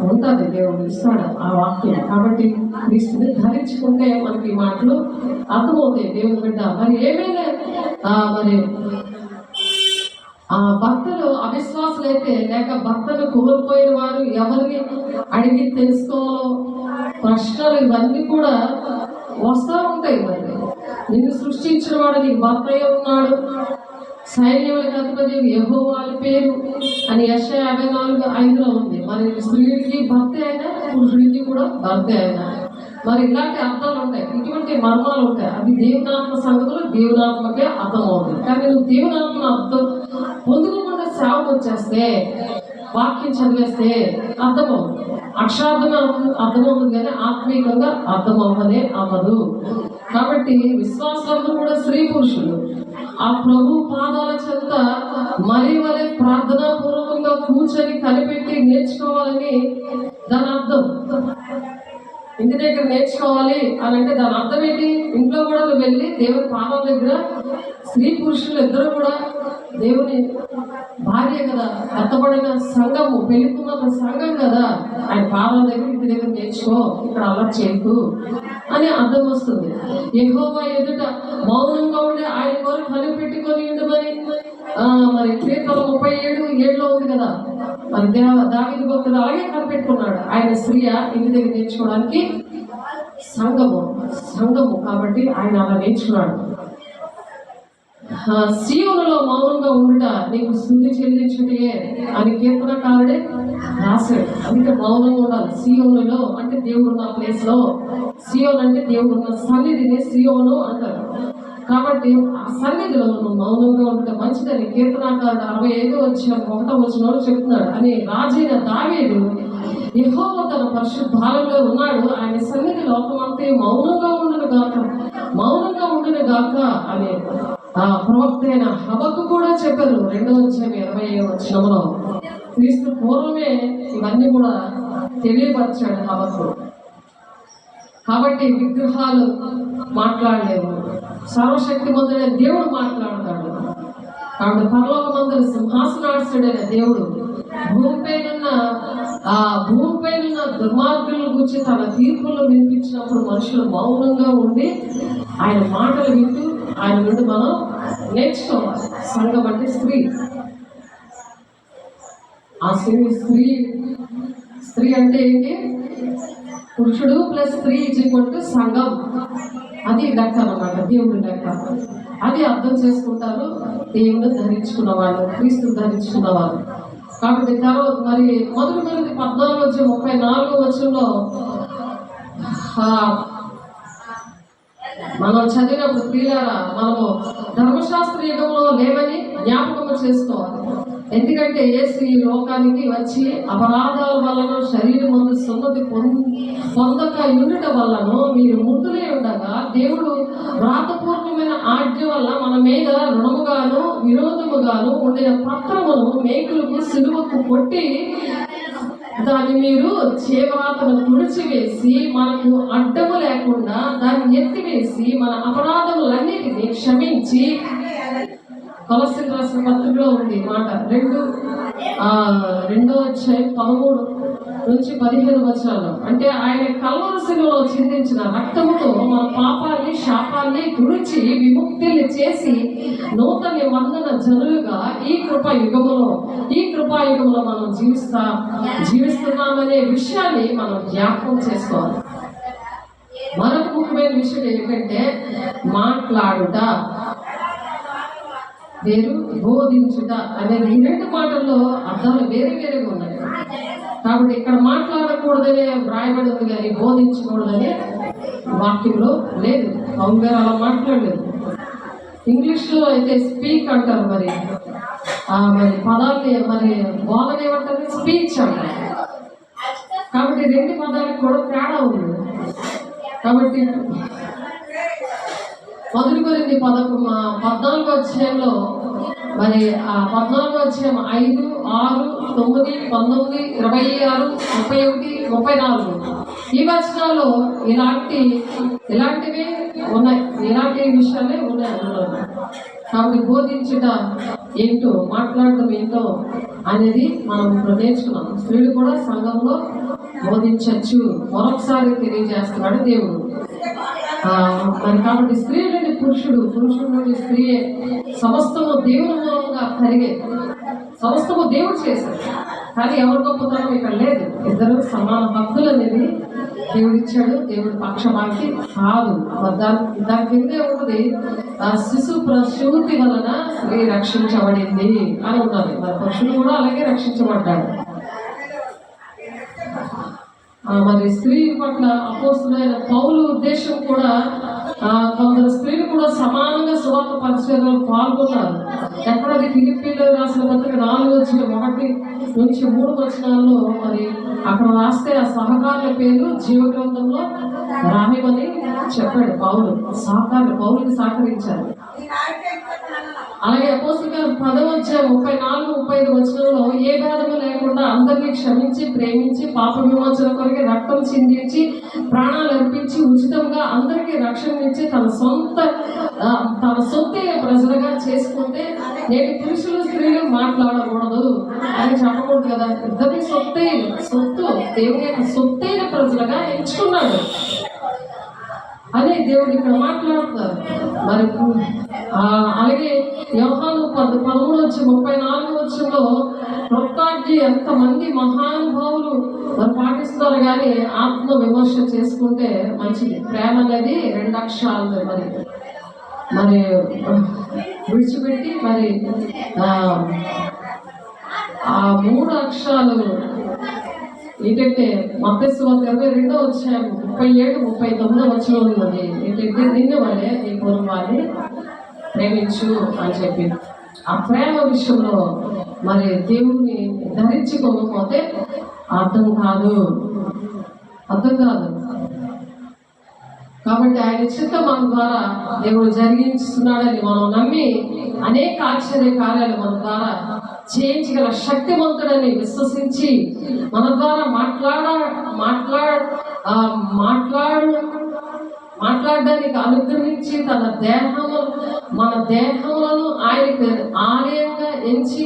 Speaker 1: ఉంటుంది, దేవుడు ఇస్తాడు ఆ వాక్యం. కాబట్టి క్రీస్తుని ధరించుకుంటే మనకి మాటలు అర్థమవుతాయి దేవుని బిడ్డ. మరి ఏమైనా మరి భర్తలు అవిశ్వాసులైతే లేక భర్తను కోల్పోయిన వారు ఎవరిని అడిగి తెలుసుకోవాలో ప్రశ్నలు ఇవన్నీ కూడా వస్తూ ఉంటాయి. మరి నిన్ను సృష్టించిన వాడు నీకు భర్త ఉన్నాడు, సైన్యములకు అధిపతి యెహోవా పేరు అని యెషయా 54:5 ఉంది. మరి స్త్రీకి భర్త అయినా పురుషుడికి కూడా భర్త అయినా మరి ఇలాంటి అర్థాలు ఉంటాయి, ఇటువంటి మర్మాలు ఉంటాయి. అది దేవునాత్మ సంగతులు దేవునాత్మకే అర్థం అవుతుంది. కానీ నువ్వు దేవునాత్మ అర్థం పొందుకోకుండా సేవకు వచ్చేస్తే, వాక్యం చదివేస్తే అర్థమవుతుంది. అక్షరార్థంగా అర్థమవుతుంది కానీ ఆత్మీయంగా అర్థమవ్వదే అవ్వదు. కాబట్టి విశ్వాసంలో కూడా స్త్రీ పురుషులు ఆ ప్రభు పాదాల చెంత మరి వలె ప్రార్థనా పూర్వకంగా కూర్చొని కనిపెట్టి నేర్చుకోవాలని దాని అర్థం. ఇంటి దగ్గర నేర్చుకోవాలి అని అంటే దాని అర్థం ఏంటి? ఇంట్లో కూడా నువ్వు వెళ్ళి దేవుని పాదాల దగ్గర స్త్రీ పురుషులు ఇద్దరు కూడా దేవుని భార్య కదా, ఎత్తబడిన సంఘము, పెళ్లికున్న సంఘం కదా, ఆయన పాదాల దగ్గర ఇంటి దగ్గర నేర్చుకో, ఇక్కడ అలా చేయకు అని అర్థం వస్తుంది. యెహోవా ఎదుట మౌనంగా ఉండి ఆయన కొరకు కనిపెట్టుకొని ఉండమని మరి కీర్తన 37:7 ఉంది కదా. మరి దావీదు భక్తుడు అలాగే కనిపెట్టుకున్నాడు. ఆయన స్త్రీయ ఇంటి దగ్గర నేర్చుకోవడానికి సంఘము కాబట్టి ఆయన అలా నేర్చుకున్నాడు. సీయోనులో మౌనంగా ఉండుట నీకు స్తుతి చెల్లించుటే అని కీర్తనకారుడే రాశాడు. అందుకే మౌనంగా ఉండాలి. సీయోనులో అంటే దేవుడు ఉన్న ప్లేస్ లో, సీయోన్ అంటే దేవుడు ఉన్న సన్నిధిని సీయోను అంటారు. కాబట్టి ఆ సన్నిధిలో నువ్వు మౌనంగా ఉంటే మంచిదని కీర్తనకారుడు 65:1 చెప్తున్నాడు. అని రాజైన దావీదు యెహోవా తన పరిశుద్ధాలయంలో ఉన్నాడు, ఆయన సన్నిధి లోకమంతే మౌనంగా ఉండును గాక అని ప్రవక్త అయిన హబక్కు కూడా చెప్పారు. 2:20 క్రీస్తు పూర్వమే ఇవన్నీ కూడా తెలియపరిచాడు హబక్కు. కాబట్టి విగ్రహాలు మాట్లాడలేవు, సర్వశక్తిమంతుడైన దేవుడు మాట్లాడతాడు. కాబట్టి పరలోకమందున సింహాసనాసీనుడైన దేవుడు భూమిపైనున్న దుర్మార్గులను గురించి తన తీర్పులు వినిపించినప్పుడు మనుషులు మౌనంగా ఉండి ఆయన మాటలు వింటూ ఆయన నుండి మనం నేర్చుకోవాలి. సంఘం అంటే స్త్రీ. ఆ స్త్రీ అంటే ఏంటి? పురుషుడు ప్లస్ స్త్రీ సంఘం. అది లెక్క అన్నమాట, దేవుడి లెక్క. అది అర్థం చేసుకుంటారు దేవుడు ధరించుకున్న వాళ్ళు, క్రీస్తు ధరించుకున్న వాళ్ళు. కాబట్టి తర్వాత మరి 1 కొరింథీ 14:34 మనం చదివినప్పుడు ప్రియులారా, మనము ధర్మశాస్త్ర యుగంలో లేవని జ్ఞాపకం చేసుకోవాలి. ఎందుకంటే యేసు ఈ లోకానికి వచ్చి అపరాధాల వలన శరీరం ముందు సున్నతి పొందక ఉండుట వలన మీరు ముద్దులే ఉండగా దేవుడు వ్రాతపూర్వకమైన ఆజ్ఞ వల్ల మన మీద రుణముగాను విరోధముగాను ఉండిన పత్రమును మేకులకు సిలువకు కొట్టి దాన్ని మీరు చేవ్రాతను తుడిచివేసి మనకు అడ్డము లేకుండా దాన్ని ఎత్తివేసి మన అపరాధములన్నిటినీ క్షమించి, కొలస్సీయులకు రాసిన పత్రికలో ఉంది మాట 2:13-15 అంటే ఆయన కల్వరి శిలువలో చిందించిన రక్తముతో మన పాపాన్ని శాపాన్ని తుడిచి విముక్తిని చేసి నూతన నిబంధన జనులుగా ఈ కృపాయుగంలో మనం జీవిస్తున్నామనే విషయాన్ని మనం జ్ఞాపకం చేసుకోవాలి. మరొక ముఖ్యమైన విషయం ఏంటంటే మాట్లాడుట వేరు, బోధించుట అనేది. ఈ 2 మాటల్లో అర్థాలు వేరేగా ఉన్నాయి. కాబట్టి ఇక్కడ మాట్లాడకూడదనే వ్రాయబడి ఉంది కానీ బోధించకూడదనే వాక్యంలో లేదు. పౌలు గారు అలా మాట్లాడలేదు. ఇంగ్లీష్లో అయితే స్పీక్ అంటారు. మరి పదాన్ని మరి బోధన ఏమంటారు? స్పీచ్ అంటారు. కాబట్టి 2 పదాలకు కూడా తేడా ఉంది. కాబట్టి 1 కొరింథీ 14:14 మరి ఆ 14 5, 6, 9, 19, 26, 31, 34 ఈ వచనాల్లో ఇలాంటివి ఉన్నాయి, ఇలాంటి విషయాలే ఉన్నాయి అందులో. కాబట్టి బోధించుట ఏంటో, మాట్లాడటం ఏంటో అనేది మనం ఇప్పుడు నేర్చుకున్నాం. స్త్రీలు కూడా సంఘంలో బోధించవచ్చు మరొకసారి తెలియజేస్తున్నాడు దేవుడు. మరి కాబట్టి స్త్రీ నుండి పురుషుడు నుండి స్త్రీయే, సమస్తము దేవుని మూలంగా కలిగే, సమస్తము దేవుడు చేశాడు. కానీ ఎవరి గొప్పతనం ఇక్కడ లేదు. ఇద్దరు సమాన హక్కులు అనేది దేవుడిచ్చాడు. దేవుడి పక్షపాతి కాదు. దాని కిందే ఉన్నది శిశు ప్రసూతి వలన స్త్రీ రక్షించబడింది అని ఉన్నది. మరి పురుషుడు కూడా అలాగే రక్షించబడ్డాడు. మరి స్త్రీ పట్ల అపోస్తులైన పౌలు ఉద్దేశం కూడా కొందరు స్త్రీలు కూడా సమానంగా సువార్త పరిచర్యలో పాల్గొన్నారు. ఎక్కడది ఫిలిప్పీలో రాసిన పత్రిక 4:1-3 మరి అక్కడ రాస్తే ఆ సహకారుల పేర్లు జీవగ్రంథంలో రామిమని చెప్పాడు పౌలు. పౌలుకి సహకరించారు. అలాగే అపోస్తలుల 10:34-35 ఏ భేదము లేకుండా అందరినీ క్షమించి ప్రేమించి పాప విమోచన కొరకు రక్తం చిందించి ప్రాణాలు అర్పించి ఉచితంగా అందరికీ రక్షణ ఇచ్చి తన సొత్తే ప్రజలుగా చేసుకుంటే నేటి పురుషులు స్త్రీలు మాట్లాడకూడదు అని చెప్పకూడదు కదా. ఇద్దరిని సొత్తు దేవుని యొక్క సొత్తైన ప్రజలుగా ఎంచుకున్నాడు. అని దేవుడు ఇక్కడ మాట్లాడుతున్నారు. మరి అలాగే యోహాను 13:34 వృత్తాజ్ఞ ఎంతమంది మహానుభావులు మరి పాటిస్తారు, కానీ ఆత్మ విమర్శ చేసుకుంటే మంచిది. ప్రేమ అనేది 2 అక్షరాలు మరి మరి విడిచిపెట్టి మరి ఆ 3 అక్షరాలు ఏంటంటే మత్తయి సువార్త 22:37-39 ఉన్నది. ఏంటంటే నిన్ను వలె నీ పొరుగు వారిని ప్రేమించు అని చెప్పి ఆ ప్రేమ విషయంలో మరి దేవుణ్ణి ధరించుకోకపోతే అర్థం కాదు. కాబట్టి ఆయన చిత్తం మన ద్వారా దేవుడు జరిగిస్తున్నాడని మనం నమ్మి అనేక ఆశ్చర్య కార్యాలు మన ద్వారా చేయించగల శక్తివంతుడని విశ్వసించి మన ద్వారా మాట్లాడడానికి అనుగ్రహించి మన దేహములను ఆయనకు ఆలయంగా ఎంచి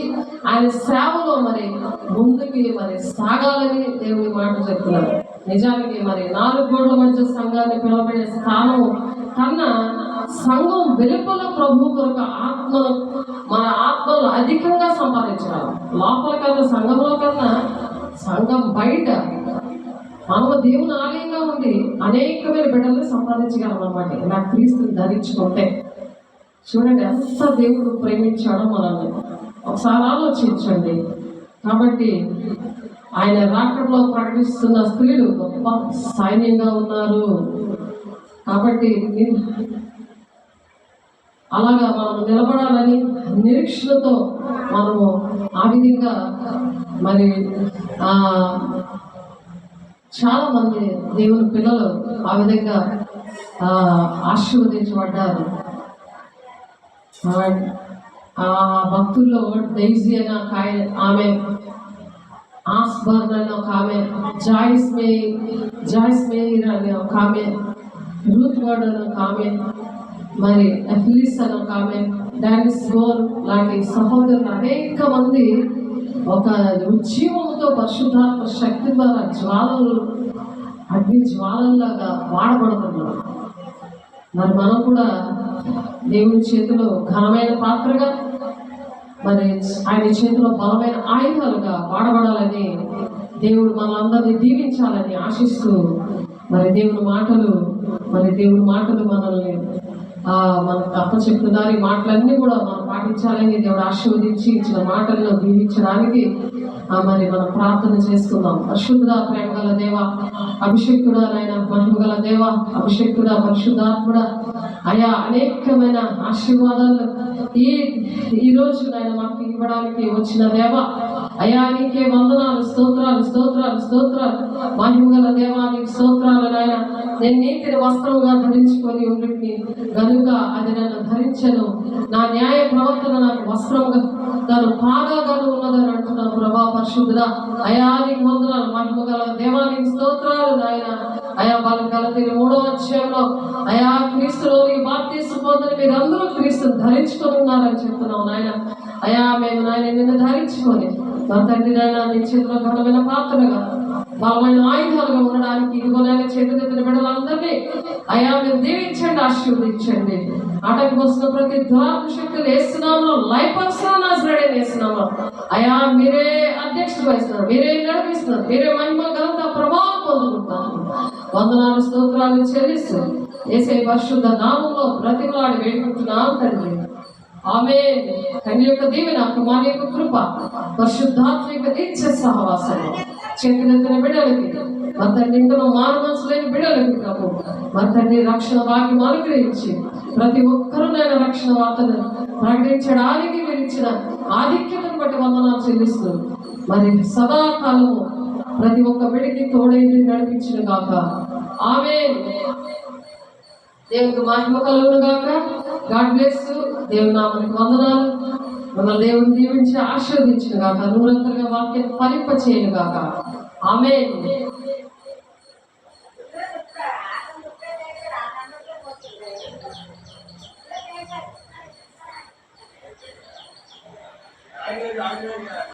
Speaker 1: ఆయన సేవలో మరి ముందుకి మరి సాగాలని దేవుడి మాట చెప్తున్నారు. నిజానికి మరి 4 గోడల మధ్య సంఘాన్ని పిలువబడే స్థానం కన్నా సంఘం వెలుపల ప్రభు కొరకు మన ఆత్మలు అధికంగా సంపాదించాలి. లోపల కన్నా సంఘంలో కన్నా సంఘం బయట మనము దేవుని ఆలయంగా ఉండి అనేకమైన బిడ్డల్ని సంపాదించగలం అన్నమాట. ఇలా క్రీస్తుని ధరించుకుంటే చూడండి ఎంత దేవుడు ప్రేమించాడో మనల్ని ఒకసారి ఆలోచించండి. కాబట్టి ఆయన రాకడలో ప్రకటిస్తున్న స్త్రీలు గొప్ప సైన్యంగా ఉన్నారు. కాబట్టి అలాగా మనం నిలబడాలని నిరీక్షణతో మనము ఆ విధంగా మరి చాలా మంది దేవుని పిల్లలు ఆ విధంగా ఆశీర్వదించబడ్డారు. భక్తుల్లో డైజీ అనే ఆమె, ఆస్బర్న్ అనే ఒక ఆమె, జాయిస్ మేయర్ అనే ఒక ఆమె, రూత్ వర్డ్ అనే ఒక ఆమె, మరి ఎఫ్లిస్ అనే ఒక ఆమె, డానిస్ గోర్ లాంటి సహోదరులు అనేక మంది ఒక ఉజ్జీవంతో పరిశుద్ధాత్మ శక్తి ద్వారా అగ్ని జ్వాలల్లాగా వాడబడుతున్నారు. మరి మనం కూడా దేవుని చేతిలో ఘనమైన పాత్రగా మరి ఆయన చేతిలో బలమైన ఆయుధాలుగా వాడబడాలని దేవుడు మనందరినీ దీవించాలని ఆశిస్తూ మరి దేవుని మాటలు మనల్ని మనకు అప్పచెప్పుదారి మాటలన్నీ కూడా మనం పాటించాలని దేవుడు ఆశీర్వదించి ఇచ్చిన మాటలను దీవించడానికి మరి మనం ప్రార్థన చేసుకుందాం. పరిశుద్ధుడా, ప్రేమ గల దేవ, అభిషేక్తుడా, నాయన మహిమ గల దేవ, అభిషేక్తుడా, పరిశుద్ధాత్ముడా, అయా అనేకమైన ఆశీర్వాదాలు ఈ రోజు నాయన మాకు ఇవ్వడానికి వచ్చిన దేవ, అయా నీకే వందనాలు, స్తోత్రాలు. మహిమ గల దేవా నీకు స్తోత్రాలు. నాయన నేను నీతిని వస్త్రంగా ధరించుకొని ఉండి కనుక అది నన్ను ధరించను, నా న్యాయ ప్రవర్తన నాకు వస్త్రంగా దాని పాగాగాను ఉన్నదని అంటున్నాను. ప్రభా పరిశుద్ధుడా, అయా నీకు వందనాలు. మహిమ గల దేవా నీకు స్తోత్రాలు. నాయన అయా వాళ్ళ గలతీ 3వ అధ్యాయంలో అయా క్రీస్తులోని బాప్తీసు పొందని మీరు అందరూ క్రీస్తుని ధరించుకొని ఉన్నారని చెప్తున్నావు నాయన. అయా మేము నాయన నిన్ను ధరించుకొని మా తండ్రి నాయన నీ చేతిలో ఘనమైన పాత్రగా బలమైన ఆయుధాలుగా ఉండడానికి ఇదిగోనైనా చేతులెత్తిన బిడ్డలందరినీ అయా మీరు దీవించండి, ఆశీర్వదించండి. ఆటకు వస్తున్న ప్రతి దురాత్మ శక్తులు వేస్తున్నాము, వేస్తున్నాము. అయా మీరే అధ్యక్షుడు వహిస్తున్నారు, మీరే నడిపిస్తున్నారు, మీరే మహిమ ఘనత ప్రభావం పొందుకుంటారు. వందనాలు, స్తోత్రాలు చెల్లిస్తూ యేసయ్య పరిశుద్ధ నామంలో బ్రతిమలాడి వేడుకుంటున్నాను తండ్రి. ఆమేన్. తండ్రి యొక్క దీవెన, కుమారుని యొక్క కృప, పరిశుద్ధాత్మ యొక్క నిత్య సహవాసం చేతులెత్తిన బిడ్డలకి, మా తండ్రి ఇంకనూ మారు మనసు లేని బిడ్డలకి ప్రభు మా తండ్రి రక్షణ భాగ్యం అనుగ్రహించి ప్రతి ఒక్కరూ నేను రక్షణ వార్తను ప్రకటించడానికి మీరు ఇచ్చిన ఆధిక్యతను బట్టి వందనాలు చెల్లిస్తూ మరి సదాకాలము ప్రతి ఒక్క బిడ్డకి తోడైంది నడిపించిన గాక. ఆమేన్. దేవునికి మహిమ కలుగును గాక. God bless you. దేవుని నామానికి వందనాలు. మన దేవుని దీవించి ఆశీర్వదించిన గాక. నూరంతరంగా వాక్యం ఫలింప చేయను గాక. ఆమేన్.